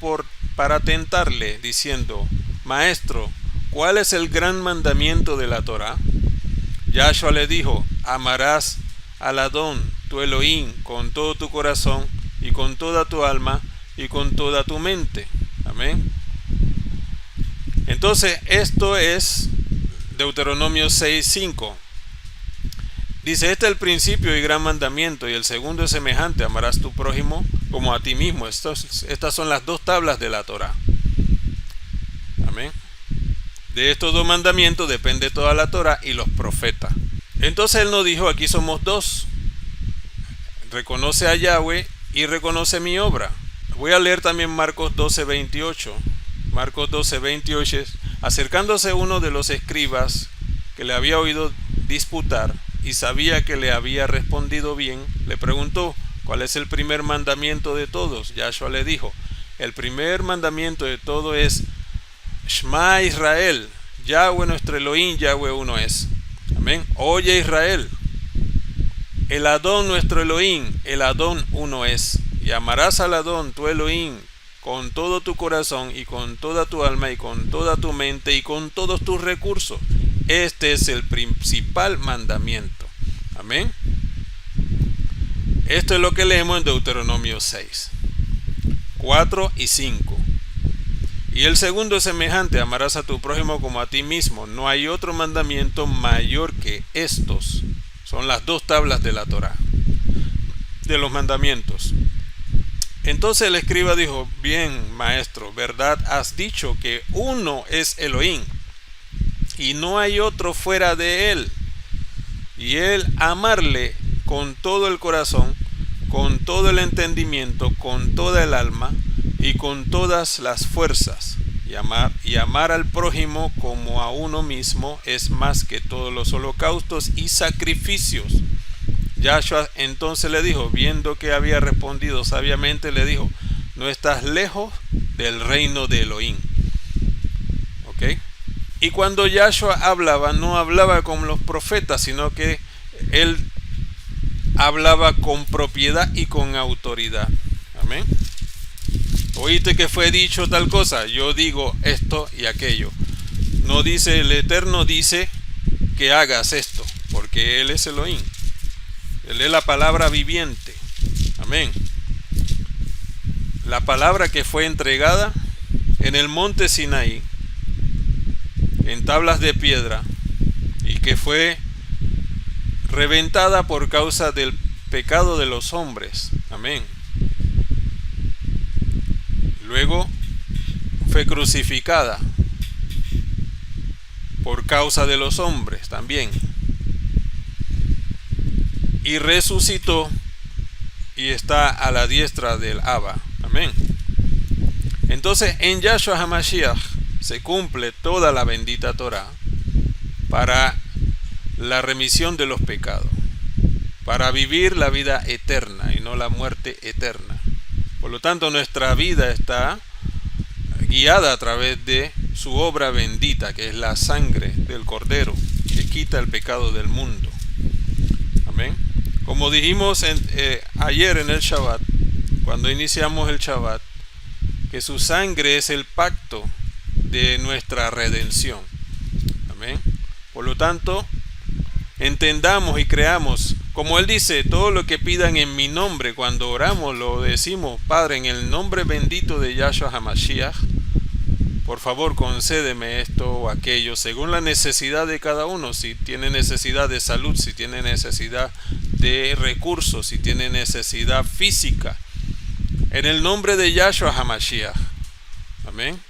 A: para tentarle, diciendo: Maestro, ¿cuál es el gran mandamiento de la Torá? Yahshua le dijo: amarás al Adón, tu Elohim, con todo tu corazón, y con toda tu alma, y con toda tu mente. Amén. Entonces, esto es Deuteronomio 6:5. Dice: este es el principio y gran mandamiento, y el segundo es semejante: amarás tu prójimo como a ti mismo. Estas son las dos tablas de la Torá. Amén. De estos dos mandamientos depende toda la Torá y los profetas. Entonces él nos dijo: aquí somos dos. Reconoce a Yahweh y reconoce mi obra. Voy a leer también Marcos 12:28. Marcos 12:28. Acercándose uno de los escribas que le había oído disputar y sabía que le había respondido bien, le preguntó: ¿cuál es el primer mandamiento de todos? Yahshua le dijo: el primer mandamiento de todo es: Shema Israel, Yahweh nuestro Elohim, Yahweh uno es. Amén. Oye Israel, el Adón nuestro Elohim, el Adón uno es. Y amarás al Adón tu Elohim con todo tu corazón y con toda tu alma y con toda tu mente y con todos tus recursos. Este es el principal mandamiento. Amén. Esto es lo que leemos en Deuteronomio 6, 4 y 5. Y el segundo es semejante: amarás a tu prójimo como a ti mismo. No hay otro mandamiento mayor que estos. Son las dos tablas de la Torá, de los mandamientos. Entonces el escriba dijo: bien, maestro, verdad has dicho que uno es Elohim y no hay otro fuera de él, y él amarle con todo el corazón, con todo el entendimiento, con toda el alma y con todas las fuerzas, y amar al prójimo como a uno mismo es más que todos los holocaustos y sacrificios. Yahshua entonces le dijo, viendo que había respondido sabiamente, le dijo: no estás lejos del reino de Elohim. ¿Ok? Y cuando Yahshua hablaba, no hablaba como los profetas, sino que él hablaba con propiedad y con autoridad. Amén. Oíste que fue dicho tal cosa, yo digo esto y aquello. No dice, el Eterno dice que hagas esto, porque Él es Elohim. Él es la palabra viviente. Amén. La palabra que fue entregada en el monte Sinaí, en tablas de piedra, y que fue reventada por causa del pecado de los hombres. Amén. Luego fue crucificada por causa de los hombres también. Y resucitó y está a la diestra del Abba. Amén. Entonces en Yahshua HaMashiach se cumple toda la bendita Torah para la remisión de los pecados, para vivir la vida eterna y no la muerte eterna. Por lo tanto, nuestra vida está guiada a través de su obra bendita, que es la sangre del Cordero, que quita el pecado del mundo. Amén. Como dijimos ayer en el Shabbat, cuando iniciamos el Shabbat, que su sangre es el pacto de nuestra redención. Amén. Por lo tanto, entendamos y creamos Como Él dice, todo lo que pidan en mi nombre, cuando oramos lo decimos, Padre, en el nombre bendito de Yahshua HaMashiach, por favor concédeme esto o aquello, según la necesidad de cada uno. Si tiene necesidad de salud, si tiene necesidad de recursos, si tiene necesidad física, en el nombre de Yahshua HaMashiach, amén,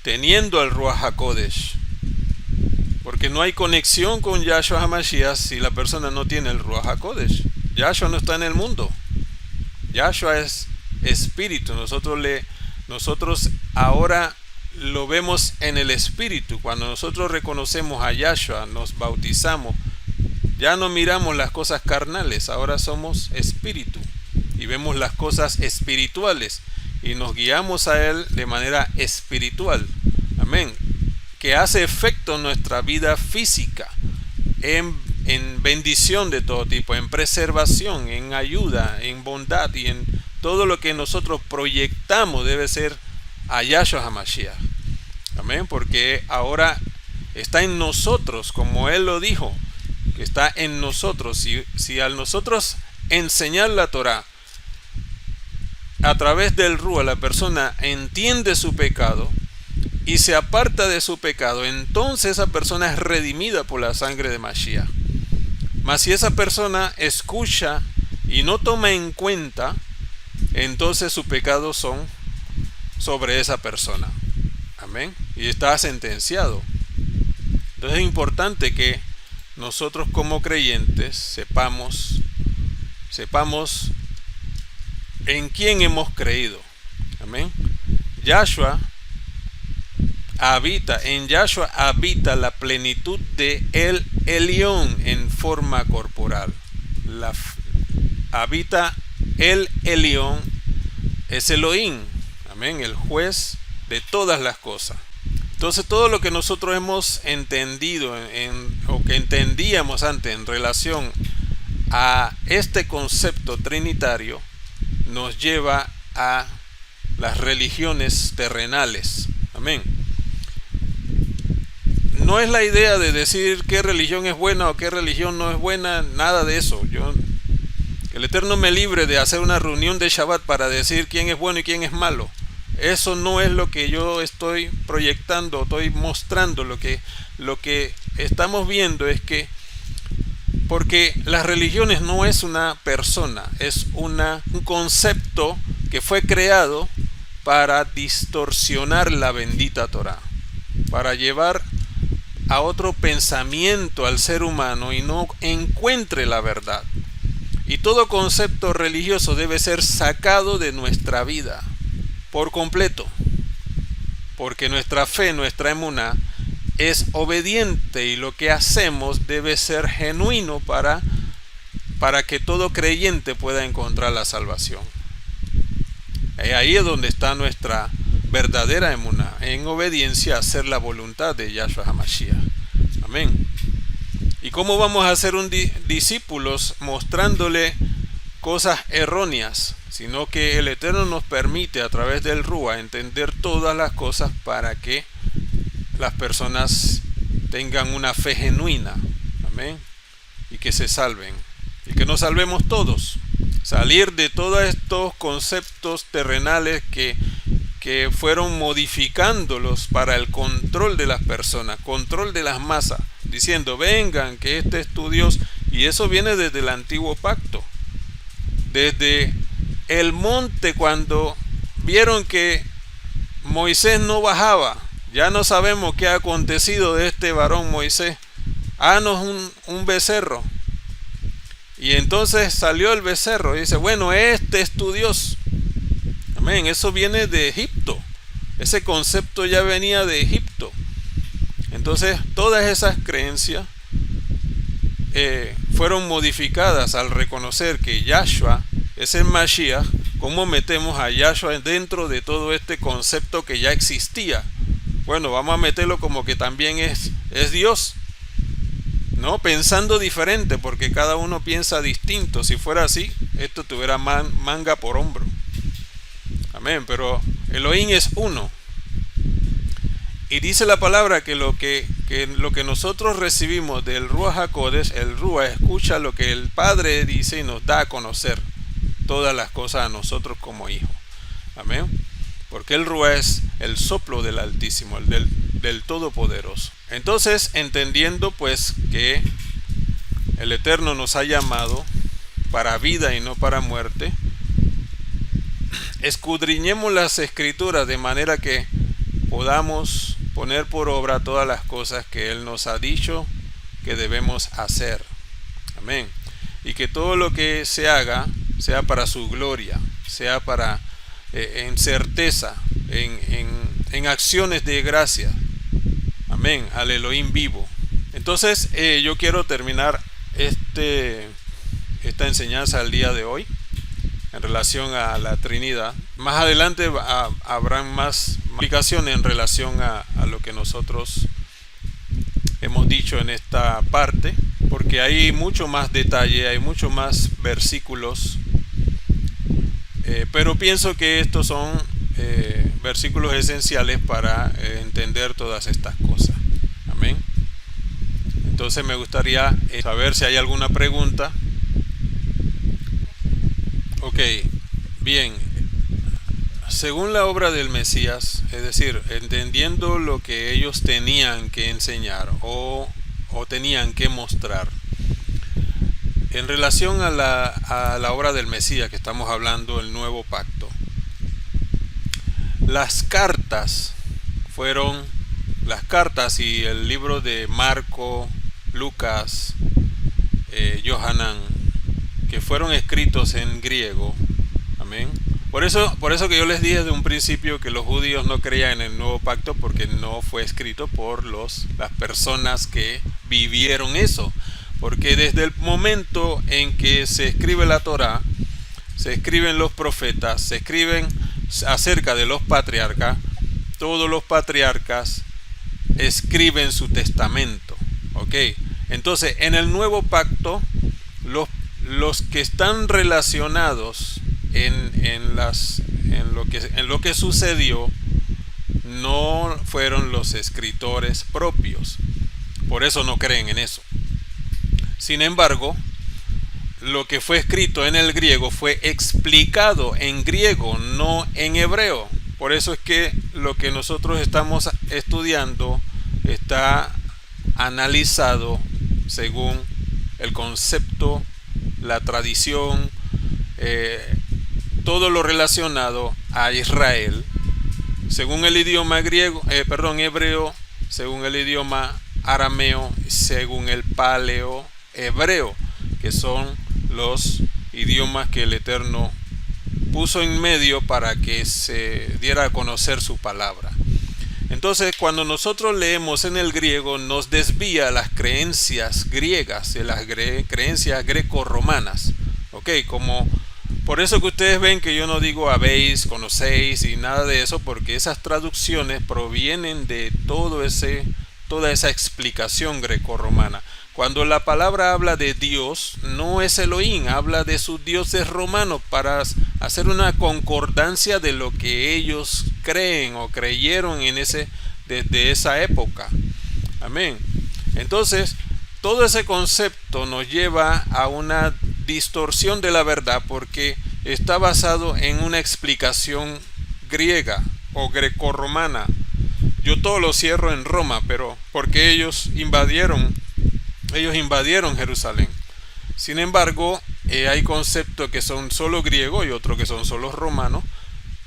A: teniendo al Ruach HaKodesh, porque no hay conexión con Yahshua HaMashiach si la persona no tiene el Ruach HaKodesh. Yahshua no está en el mundo, Yahshua es espíritu. Nosotros ahora lo vemos en el espíritu. Cuando nosotros reconocemos a Yahshua, nos bautizamos, ya no miramos las cosas carnales, ahora somos espíritu y vemos las cosas espirituales y nos guiamos a Él de manera espiritual, amén, que hace efecto en nuestra vida física, en bendición de todo tipo, en preservación, en ayuda, en bondad, y en todo lo que nosotros proyectamos debe ser a Yahshua HaMashiach, amén, porque ahora está en nosotros, como Él lo dijo, que está en nosotros. Si al nosotros enseñar la Torah a través del Ruach, la persona entiende su pecado y se aparta de su pecado, entonces esa persona es redimida por la sangre de Mashiach. Mas si esa persona escucha y no toma en cuenta, entonces sus pecados son sobre esa persona, amén, y está sentenciado. Entonces es importante que nosotros como creyentes sepamos en quién hemos creído, amén. En Yahshua habita la plenitud de El Elión en forma corporal. Habita El Elión, es Elohim, amén, el juez de todas las cosas. Entonces todo lo que nosotros hemos entendido o que entendíamos antes en relación a este concepto trinitario nos lleva a las religiones terrenales, amén. No es la idea de decir qué religión es buena o qué religión no es buena, nada de eso. Que el Eterno me libre de hacer una reunión de Shabbat para decir quién es bueno y quién es malo. Eso no es lo que yo estoy proyectando, estoy mostrando. Lo que estamos viendo es que, porque las religiones no es una persona, es un concepto que fue creado para distorsionar la bendita Torah, para llevar a otro pensamiento al ser humano y no encuentre la verdad. Y todo concepto religioso debe ser sacado de nuestra vida por completo, porque nuestra fe, nuestra emuná es obediente y lo que hacemos debe ser genuino para que todo creyente pueda encontrar la salvación. Ahí es donde está nuestra verdadera emuná, en obediencia a hacer la voluntad de Yahshua HaMashiach, amén. ¿Y cómo vamos a ser discípulos mostrándole cosas erróneas? Sino que el Eterno nos permite a través del Ruach entender todas las cosas para que las personas tengan una fe genuina, amén, y que se salven, y que nos salvemos todos, salir de todos estos conceptos terrenales que fueron modificándolos para el control de las personas, control de las masas, diciendo vengan que este es tu Dios. Y eso viene desde el antiguo pacto, desde el monte, cuando vieron que Moisés no bajaba. Ya no sabemos qué ha acontecido de este varón Moisés, haznos un becerro. Y entonces salió el becerro y dice, bueno, este es tu Dios, amén. Eso viene de Egipto, ese concepto ya venía de Egipto. Entonces todas esas creencias fueron modificadas al reconocer que Yahshua es el Mashiach. ¿Cómo metemos a Yahshua dentro de todo este concepto que ya existía? Bueno, vamos a meterlo como que también es Dios, ¿no? Pensando diferente, porque cada uno piensa distinto. Si fuera así, esto tuviera manga por hombro, amén. Pero Elohim es uno, y dice la palabra que lo que que lo que nosotros recibimos del Ruach HaKodesh, el Ruach escucha lo que el Padre dice y nos da a conocer todas las cosas a nosotros como hijos. Amén. Porque el Ruach es el soplo del Altísimo, el del Todopoderoso. Entonces, entendiendo pues que el Eterno nos ha llamado para vida y no para muerte, escudriñemos las Escrituras de manera que podamos poner por obra todas las cosas que Él nos ha dicho que debemos hacer. Amén. Y que todo lo que se haga sea para su gloria, sea para en certeza, en acciones de gracia. Amén. Al Elohim vivo. Entonces yo quiero terminar esta enseñanza al día de hoy en relación a la Trinidad. Más adelante habrán más explicaciones en relación a lo que nosotros hemos dicho en esta parte, porque hay mucho más detalle, hay mucho más versículos, pero pienso que estos son versículos esenciales para entender todas estas cosas. Amén. Entonces me gustaría saber si hay alguna pregunta. Ok, bien. Según la obra del Mesías, es decir, entendiendo lo que ellos tenían que enseñar o tenían que mostrar, en relación a la obra del Mesías que estamos hablando, el nuevo pacto, las cartas y el libro de Marco, Lucas, Yohanan, que fueron escritos en griego. Amén. Por eso que yo les dije desde un principio que los judíos no creían en el nuevo pacto, porque no fue escrito por las personas que vivieron eso. Porque desde el momento en que se escribe la Torá, se escriben los profetas, se escriben acerca de los patriarcas, todos los patriarcas escriben su testamento. ¿Ok? Entonces, en el nuevo pacto, los que están relacionados en lo que sucedió no fueron los escritores propios. Por eso no creen en eso. Sin embargo, lo que fue escrito en el griego fue explicado en griego, no en hebreo. Por eso es que lo que nosotros estamos estudiando está analizado según el concepto, la tradición, todo lo relacionado a Israel, según el idioma hebreo, según el idioma arameo, según el paleo hebreo, que son los idiomas que el Eterno puso en medio para que se diera a conocer su palabra. Entonces, cuando nosotros leemos en el griego, nos desvía las creencias griegas, de las creencias greco-romanas. Ok, como por eso que ustedes ven que yo no digo habéis, conocéis y nada de eso, porque esas traducciones provienen de toda esa explicación greco-romana. Cuando la palabra habla de Dios, no es Elohim, habla de sus dioses romanos para hacer una concordancia de lo que ellos creen o creyeron desde esa época. Amén. Entonces, todo ese concepto nos lleva a una distorsión de la verdad porque está basado en una explicación griega o grecorromana. Yo todo lo cierro en Roma, pero porque ellos invadieron Jerusalén. Sin embargo, hay conceptos que son solo griegos y otros que son solo romanos,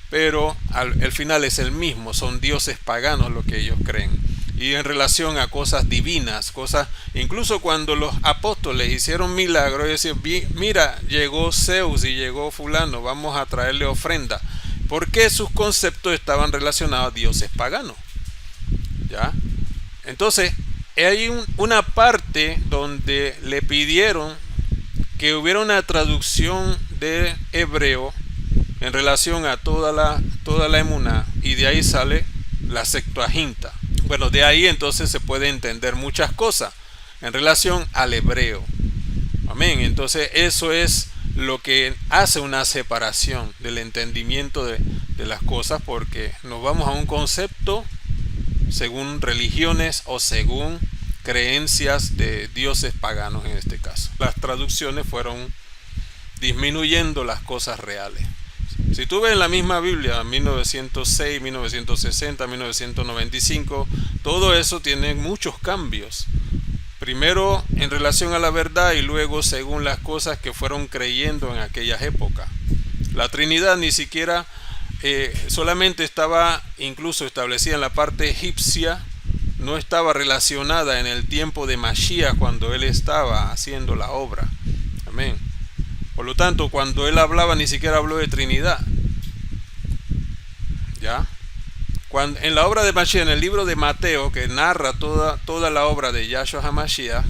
A: pero al final es el mismo, son dioses paganos lo que ellos creen. Y en relación a cosas divinas, incluso cuando los apóstoles hicieron milagros, decían, mira, llegó Zeus y llegó fulano, vamos a traerle ofrenda, porque sus conceptos estaban relacionados a dioses paganos. ¿Ya? Entonces, hay una parte donde le pidieron que hubiera una traducción de hebreo en relación a toda la emuná, y de ahí sale la Septuaginta. Bueno, de ahí entonces se puede entender muchas cosas en relación al hebreo. Amén. Entonces eso es lo que hace una separación del entendimiento de las cosas, porque nos vamos a un concepto según religiones o según creencias de dioses paganos en este caso. Las traducciones fueron disminuyendo las cosas reales. Si tú ves en la misma Biblia, 1906, 1960, 1995, todo eso tiene muchos cambios. Primero en relación a la verdad y luego según las cosas que fueron creyendo en aquellas épocas. La Trinidad ni siquiera solamente estaba incluso establecida en la parte egipcia, no estaba relacionada en el tiempo de Mashiach cuando él estaba haciendo la obra. Amén. Por lo tanto, cuando él hablaba ni siquiera habló de Trinidad. ¿Ya? En la obra de Mashiach, en el libro de Mateo, que narra toda la obra de Yahshua HaMashiach,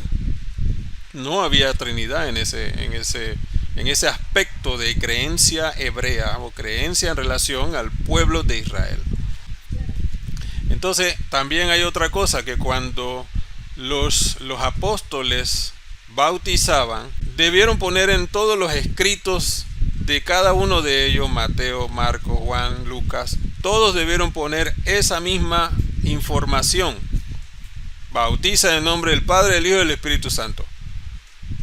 A: no había Trinidad en ese aspecto de creencia hebrea o creencia en relación al pueblo de Israel. Entonces, también hay otra cosa, que cuando los apóstoles bautizaban, debieron poner en todos los escritos de cada uno de ellos, Mateo, Marcos, Juan, Lucas, todos debieron poner esa misma información: bautiza en nombre del Padre, del Hijo y del Espíritu Santo.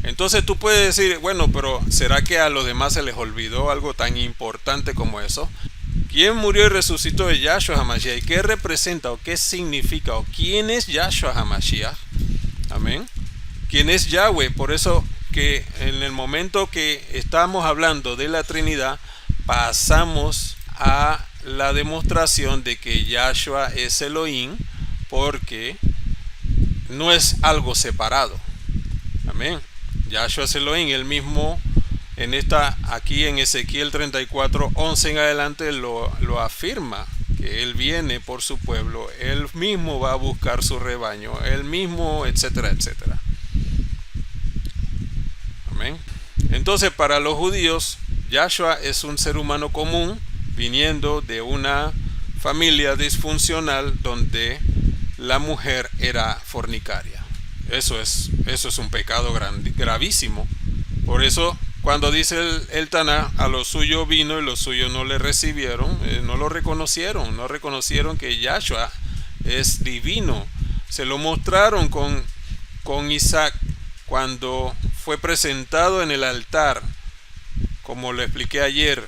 A: Entonces tú puedes decir, bueno, pero ¿será que a los demás se les olvidó algo tan importante como eso? ¿Quién murió y resucitó de Yahshua HaMashiach? ¿Y qué representa o qué significa o quién es Yahshua HaMashiach? Amén. ¿Quién es Yahweh? Por eso que en el momento que estamos hablando de la Trinidad, pasamos a la demostración de que Yahshua es Elohim, porque no es algo separado. Amén. Yahshua es Elohim, él mismo aquí en Ezequiel 34, 11 en adelante lo afirma, que él viene por su pueblo, él mismo va a buscar su rebaño, él mismo, etcétera, etcétera. Amén. Entonces, para los judíos, Yahshua es un ser humano común, viniendo de una familia disfuncional donde la mujer era fornicaria. Eso es un pecado gravísimo. Por eso, cuando dice el Taná, a los suyos vino y los suyos no le recibieron, no lo reconocieron, no reconocieron que Yahshua es divino. Se lo mostraron con Isaac cuando fue presentado en el altar, como lo expliqué ayer.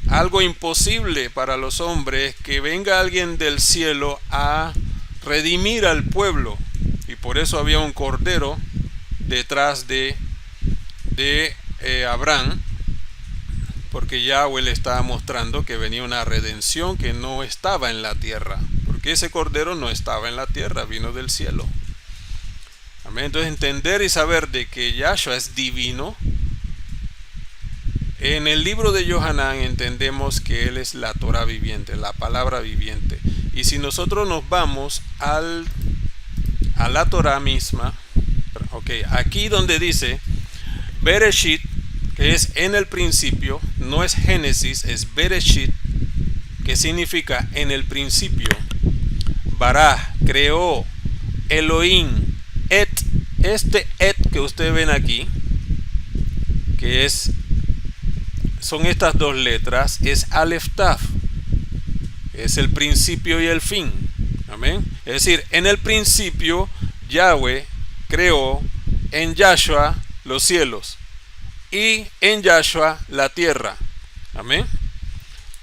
A: Algo imposible para los hombres, que venga alguien del cielo a redimir al pueblo, y por eso había un cordero detrás de Abraham, porque Yahweh le estaba mostrando que venía una redención que no estaba en la tierra, porque ese cordero no estaba en la tierra, vino del cielo. Amén. Entonces, entender y saber de que Yahshua es divino. En el libro de Yohanan entendemos que él es la Torah viviente, la palabra viviente. Y si nosotros nos vamos a la Torah misma, aquí donde dice Bereshit, que es en el principio, no es Génesis, es Bereshit, que significa en el principio. Bará, creó, Elohim, este que ustedes ven aquí, que son estas dos letras, es Aleph Taf, es el principio y el fin. Amén. Es decir, en el principio Yahweh creó en Yahshua los cielos y en Yahshua la tierra. Amén.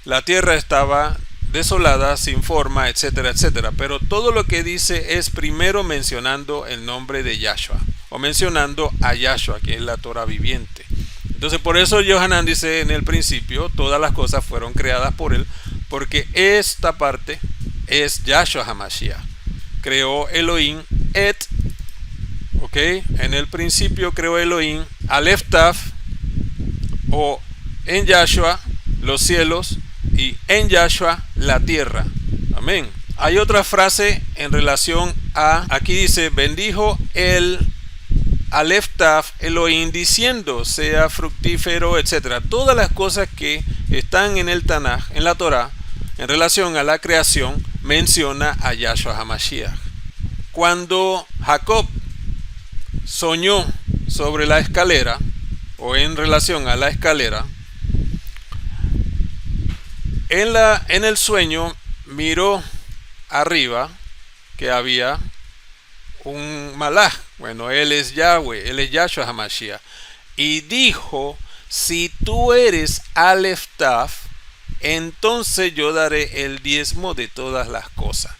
A: La tierra estaba desolada, sin forma, etcétera, etcétera. Pero todo lo que dice es primero mencionando el nombre de Yahshua, o mencionando a Yahshua, que es la Torah viviente. Entonces, por eso Yohanan dice: en el principio todas las cosas fueron creadas por él, porque esta parte es Yahshua HaMashiach. Creó Elohim en el principio creó Elohim, Aleph Taf, o en Yahshua los cielos y en Yahshua la tierra. Amén. Hay otra frase en relación a, aquí dice: bendijo el Aleph Taf Elohim diciendo, sea fructífero, etcétera. Todas las cosas que están en el Tanaj, en la Torah, en relación a la creación, menciona a Yahshua HaMashiach. Cuando Jacob soñó sobre la escalera, o en relación a la escalera, en el sueño miró arriba que había un malaj. Bueno, él es Yahweh, él es Yahshua HaMashiach. Y dijo, si tú eres Aleph Taf, entonces yo daré el diezmo de todas las cosas.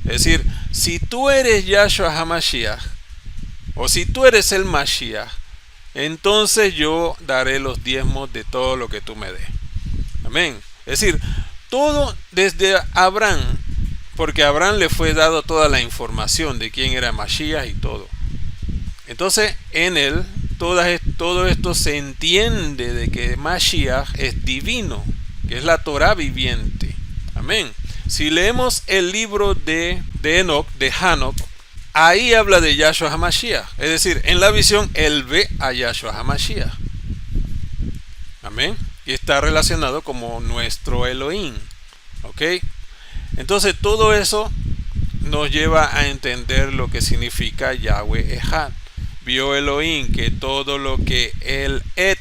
A: Es decir, si tú eres Yahshua HaMashiach, o si tú eres el Mashiach, entonces yo daré los diezmos de todo lo que tú me des. Amén. Es decir, todo desde Abraham, porque a Abraham le fue dado toda la información de quién era Mashiach y todo. Entonces, en él, todo esto se entiende de que Mashiach es divino, que es la Torah viviente. Amén. Si leemos el libro de Enoch, de Hanok, ahí habla de Yahshua HaMashiach. Es decir, en la visión, él ve a Yahshua HaMashiach. Amén. Y está relacionado como nuestro Elohim. ¿Ok? Entonces, todo eso nos lleva a entender lo que significa Yahweh Ejad. Vio Elohim que todo lo que el Et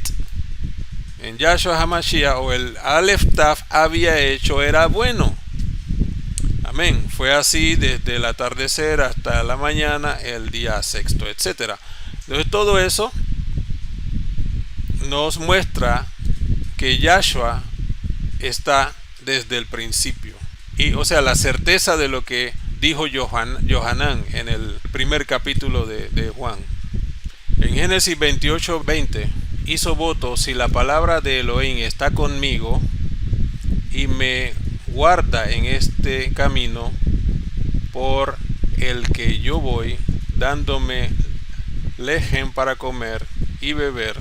A: en Yahshua HaMashiach o el Aleph Taf había hecho era bueno. Amén. Fue así desde el atardecer hasta la mañana, el día sexto, etc. Entonces todo eso nos muestra que Yahshua está desde el principio. Y, o sea, la certeza de lo que dijo Yohanan en el primer capítulo de Juan. En Génesis 28:20 hizo voto: si la palabra de Elohim está conmigo y me guarda en este camino por el que yo voy, dándome lejem para comer y beber,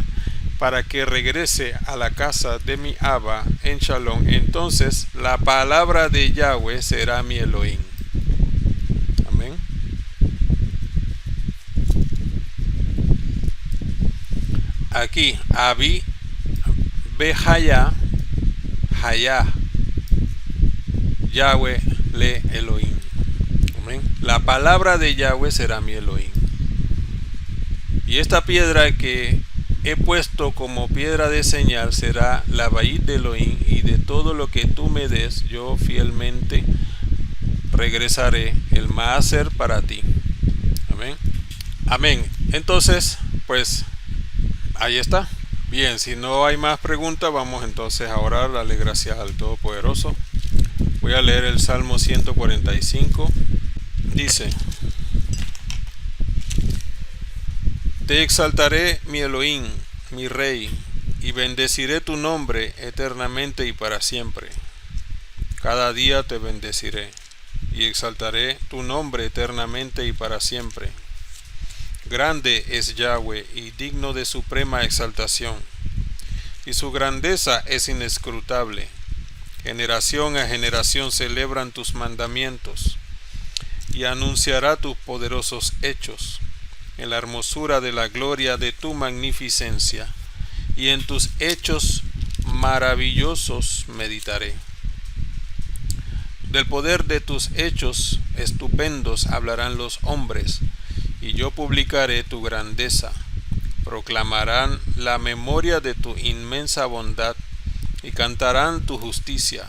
A: para que regrese a la casa de mi Abba en Shalom, entonces la palabra de Yahweh será mi Elohim. Amén. Aquí, Abi Behaya, Hayah, Yahweh le Elohim. Amén. La palabra de Yahweh será mi Elohim. Y esta piedra que he puesto como piedra de señal será la Bait de Elohim, y de todo lo que tú me des, yo fielmente regresaré el Maaser para ti. Amén. Amén. Entonces, pues, ahí está. Bien, si no hay más preguntas, vamos entonces a orar, darle gracias al Todopoderoso. Voy a leer el Salmo 145. Dice: te exaltaré, mi Elohim, mi Rey, y bendeciré tu nombre eternamente y para siempre. Cada día te bendeciré, y exaltaré tu nombre eternamente y para siempre. Grande es Yahweh y digno de suprema exaltación, y su grandeza es inescrutable. Generación a generación celebran tus mandamientos, y anunciará tus poderosos hechos, en la hermosura de la gloria de tu magnificencia, y en tus hechos maravillosos meditaré. Del poder de tus hechos estupendos hablarán los hombres, y yo publicaré tu grandeza. Proclamarán la memoria de tu inmensa bondad, y cantarán tu justicia.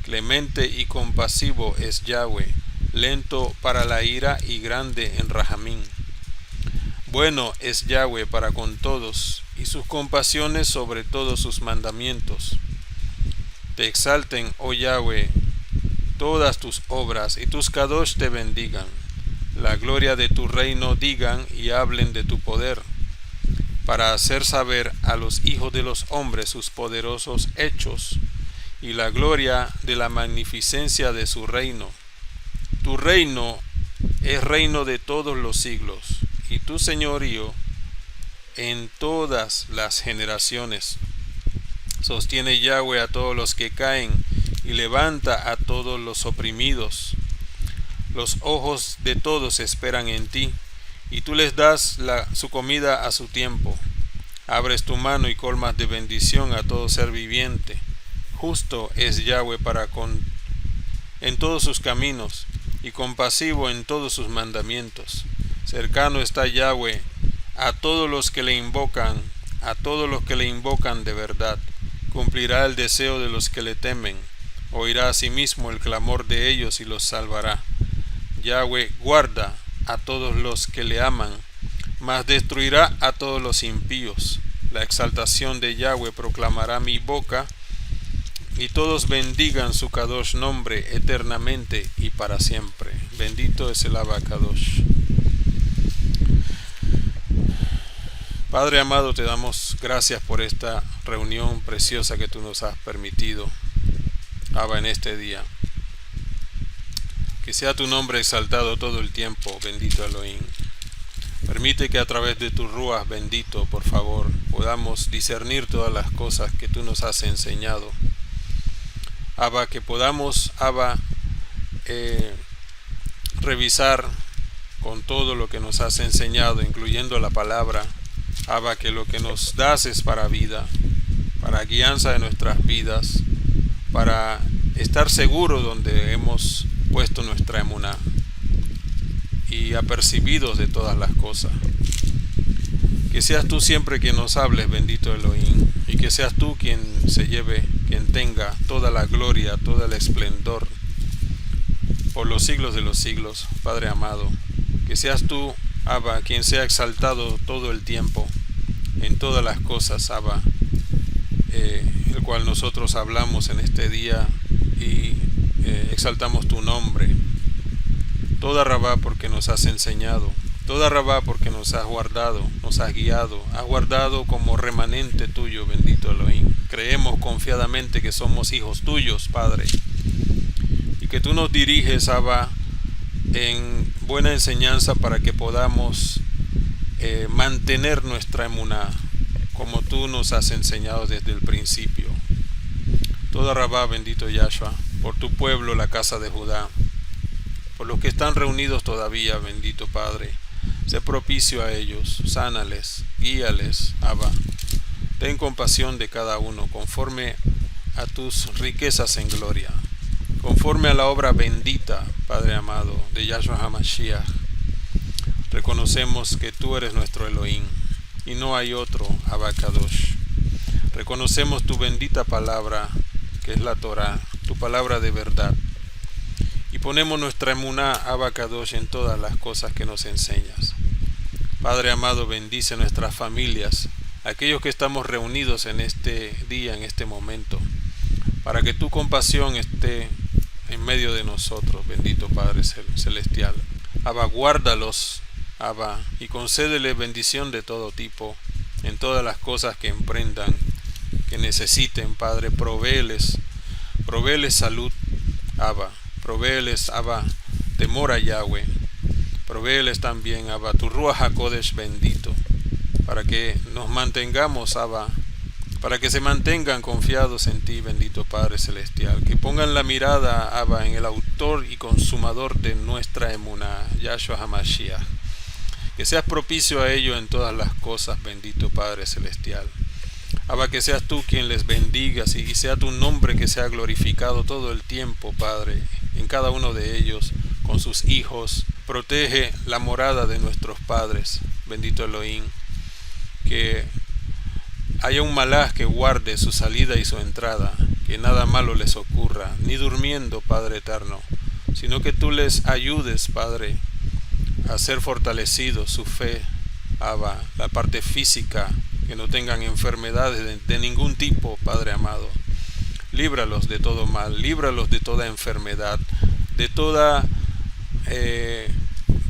A: Clemente y compasivo es Yahweh, lento para la ira y grande en Rahamín. Bueno es Yahweh para con todos, y sus compasiones sobre todos sus mandamientos. Te exalten, oh Yahweh, todas tus obras, y tus kadosh te bendigan. La gloria de tu reino digan y hablen de tu poder, para hacer saber a los hijos de los hombres sus poderosos hechos, y la gloria de la magnificencia de su reino. Tu reino es reino de todos los siglos, y tu señorío en todas las generaciones. Sostiene Yahweh a todos los que caen, y levanta a todos los oprimidos. Los ojos de todos esperan en ti, y tú les das su comida a su tiempo. Abres tu mano y colmas de bendición a todo ser viviente. Justo es Yahweh en todos sus caminos, y compasivo en todos sus mandamientos. Cercano está Yahweh a todos los que le invocan, de verdad. Cumplirá el deseo de los que le temen, oirá asimismo el clamor de ellos y los salvará. Yahweh guarda a todos los que le aman, mas destruirá a todos los impíos. La exaltación de Yahweh proclamará mi boca, y todos bendigan su Kadosh nombre eternamente y para siempre. Bendito es el Abacadosh. Padre amado, te damos gracias por esta reunión preciosa que tú nos has permitido, Abba, en este día. Que sea tu nombre exaltado todo el tiempo, bendito Elohim. Permite que a través de tu Ruach bendito, por favor, podamos discernir todas las cosas que tú nos has enseñado. Abba, que podamos, Abba, revisar con todo lo que nos has enseñado, incluyendo la palabra. Abba, que lo que nos das es para vida, para guianza de nuestras vidas, para estar seguros donde hemos puesto nuestra emuná y apercibidos de todas las cosas. Que seas tú siempre quien nos hables, bendito Elohim, y que seas tú quien se lleve, quien tenga toda la gloria, todo el esplendor por los siglos de los siglos, Padre amado. Que seas tú, Abba, quien sea exaltado todo el tiempo en todas las cosas, Abba, el cual nosotros hablamos en este día y exaltamos tu nombre. Toda Rabá porque nos has enseñado, toda Rabá porque nos has guardado, nos has guardado como remanente tuyo, bendito Elohim. Creemos confiadamente que somos hijos tuyos, Padre, y que tú nos diriges, Abba, en buena enseñanza para que podamos mantener nuestra emuná como tú nos has enseñado desde el principio. Toda Rabá, bendito Yahshua, por tu pueblo, la casa de Judá, por los que están reunidos todavía, bendito Padre, sé propicio a ellos, sánales, guíales, Abba. Ten compasión de cada uno, conforme a tus riquezas en gloria, conforme a la obra bendita, Padre amado, de Yahshua HaMashiach. Reconocemos que tú eres nuestro Elohim, y no hay otro, Abacadosh. Reconocemos tu bendita palabra, que es la Torah, tu palabra de verdad. Y ponemos nuestra emuná, Abacadosh, en todas las cosas que nos enseñas. Padre amado, bendice nuestras familias, aquellos que estamos reunidos en este día, en este momento, para que tu compasión esté en medio de nosotros, bendito Padre Celestial. Abba, guárdalos, Abba, y concédele bendición de todo tipo, en todas las cosas que emprendan, que necesiten, Padre. Provéeles salud, Abba. Provéeles, Abba, temor a Yahweh. Provéeles también, Abba, tu Ruach HaKodesh bendito, para que nos mantengamos, Abba, para que se mantengan confiados en ti, bendito Padre Celestial. Que pongan la mirada, Abba, en el autor y consumador de nuestra emuná, Yahshua HaMashiach. Que seas propicio a ello en todas las cosas, bendito Padre Celestial. Abba, que seas tú quien les bendigas y sea tu nombre que sea glorificado todo el tiempo, Padre, en cada uno de ellos, con sus hijos. Protege la morada de nuestros padres, bendito Elohim. Que haya un malaj que guarde su salida y su entrada, que nada malo les ocurra, ni durmiendo, Padre eterno, sino que tú les ayudes, Padre, a ser fortalecidos su fe, Abba, la parte física, que no tengan enfermedades de ningún tipo, Padre amado. Líbralos de todo mal, líbralos de toda enfermedad, de toda,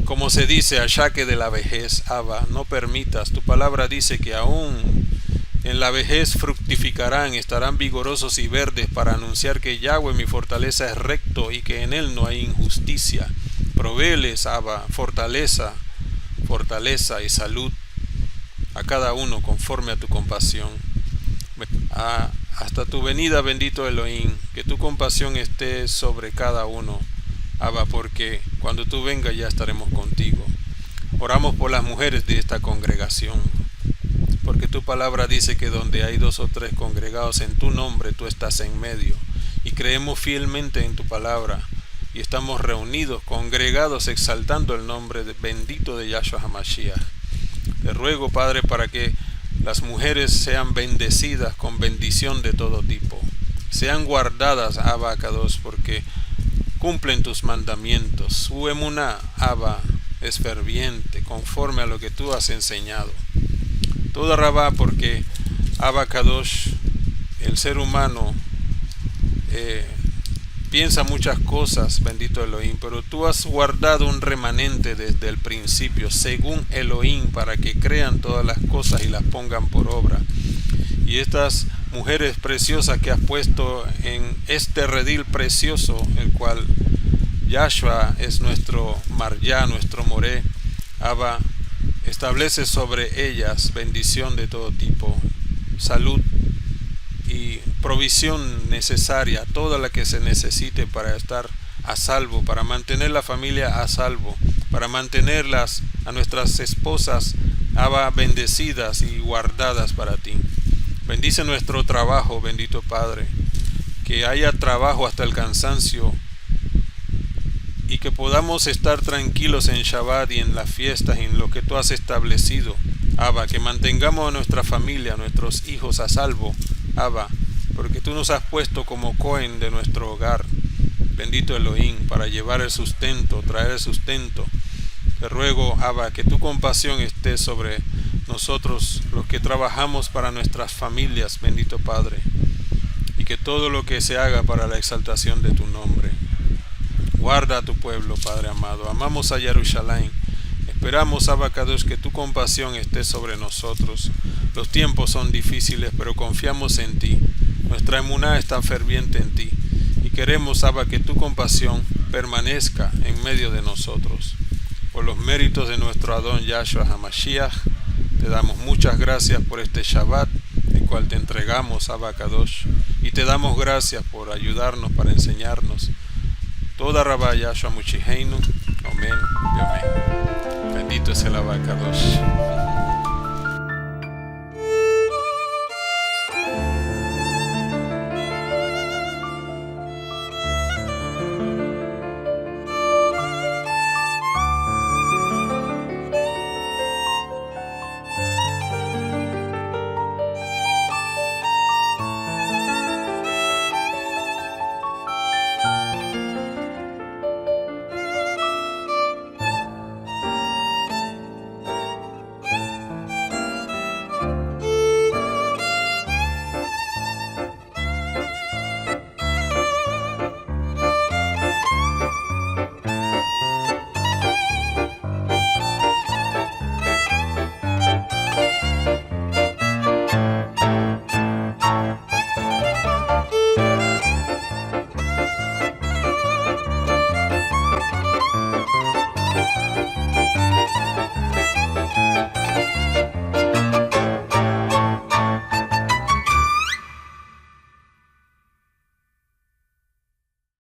A: como se dice, achaque de la vejez, Abba. No permitas, tu palabra dice que aún en la vejez fructificarán, estarán vigorosos y verdes para anunciar que Yahweh mi fortaleza es recto y que en él no hay injusticia. Provéeles, Abba, fortaleza y salud a cada uno conforme a tu compasión. Hasta tu venida, bendito Elohim, que tu compasión esté sobre cada uno, Abba, porque cuando tú vengas ya estaremos contigo. Oramos por las mujeres de esta congregación, porque tu palabra dice que donde hay 2 o 3 congregados en tu nombre, tú estás en medio, y creemos fielmente en tu palabra, y estamos reunidos, congregados, exaltando el nombre bendito de Yahshua HaMashiach. Te ruego, Padre, para que las mujeres sean bendecidas con bendición de todo tipo, sean guardadas, Abba Kadosh, porque cumplen tus mandamientos. Su emuná, Abba, es ferviente, conforme a lo que tú has enseñado. Toda Rabá, porque Abba Kadosh, el ser humano, piensa muchas cosas, bendito Elohim, pero tú has guardado un remanente desde el principio, según Elohim, para que crean todas las cosas y las pongan por obra. Y estas mujeres preciosas que has puesto en este redil precioso, el cual Yahshua es nuestro Marjá, nuestro Moré, Abba, establece sobre ellas bendición de todo tipo, salud y provisión necesaria, toda la que se necesite para estar a salvo, para mantener la familia a salvo, para mantenerlas a nuestras esposas, Abba, bendecidas y guardadas para ti. Bendice nuestro trabajo, bendito Padre, que haya trabajo hasta el cansancio y que podamos estar tranquilos en Shabbat y en las fiestas y en lo que tú has establecido. Abba, que mantengamos a nuestra familia, a nuestros hijos a salvo, Abba, porque tú nos has puesto como Cohen de nuestro hogar, bendito Elohim, para llevar el sustento, traer el sustento. Te ruego, Abba, que tu compasión esté sobre nosotros, los que trabajamos para nuestras familias, bendito Padre, y que todo lo que se haga para la exaltación de tu nombre. Guarda a tu pueblo, Padre amado. Amamos a Jerusalén. Esperamos, Abba Kadosh, que tu compasión esté sobre nosotros. Los tiempos son difíciles, pero confiamos en ti. Nuestra emuná está ferviente en ti. Y queremos, Abba, que tu compasión permanezca en medio de nosotros. Por los méritos de nuestro Adón Yahshua HaMashiach, te damos muchas gracias por este Shabbat, el cual te entregamos, Abba Kadosh. Y te damos gracias por ayudarnos, para enseñarnos. Toda Rabá Yahshua Muchiheinu. Amén y amén. Bendito es el Abba Kadosh.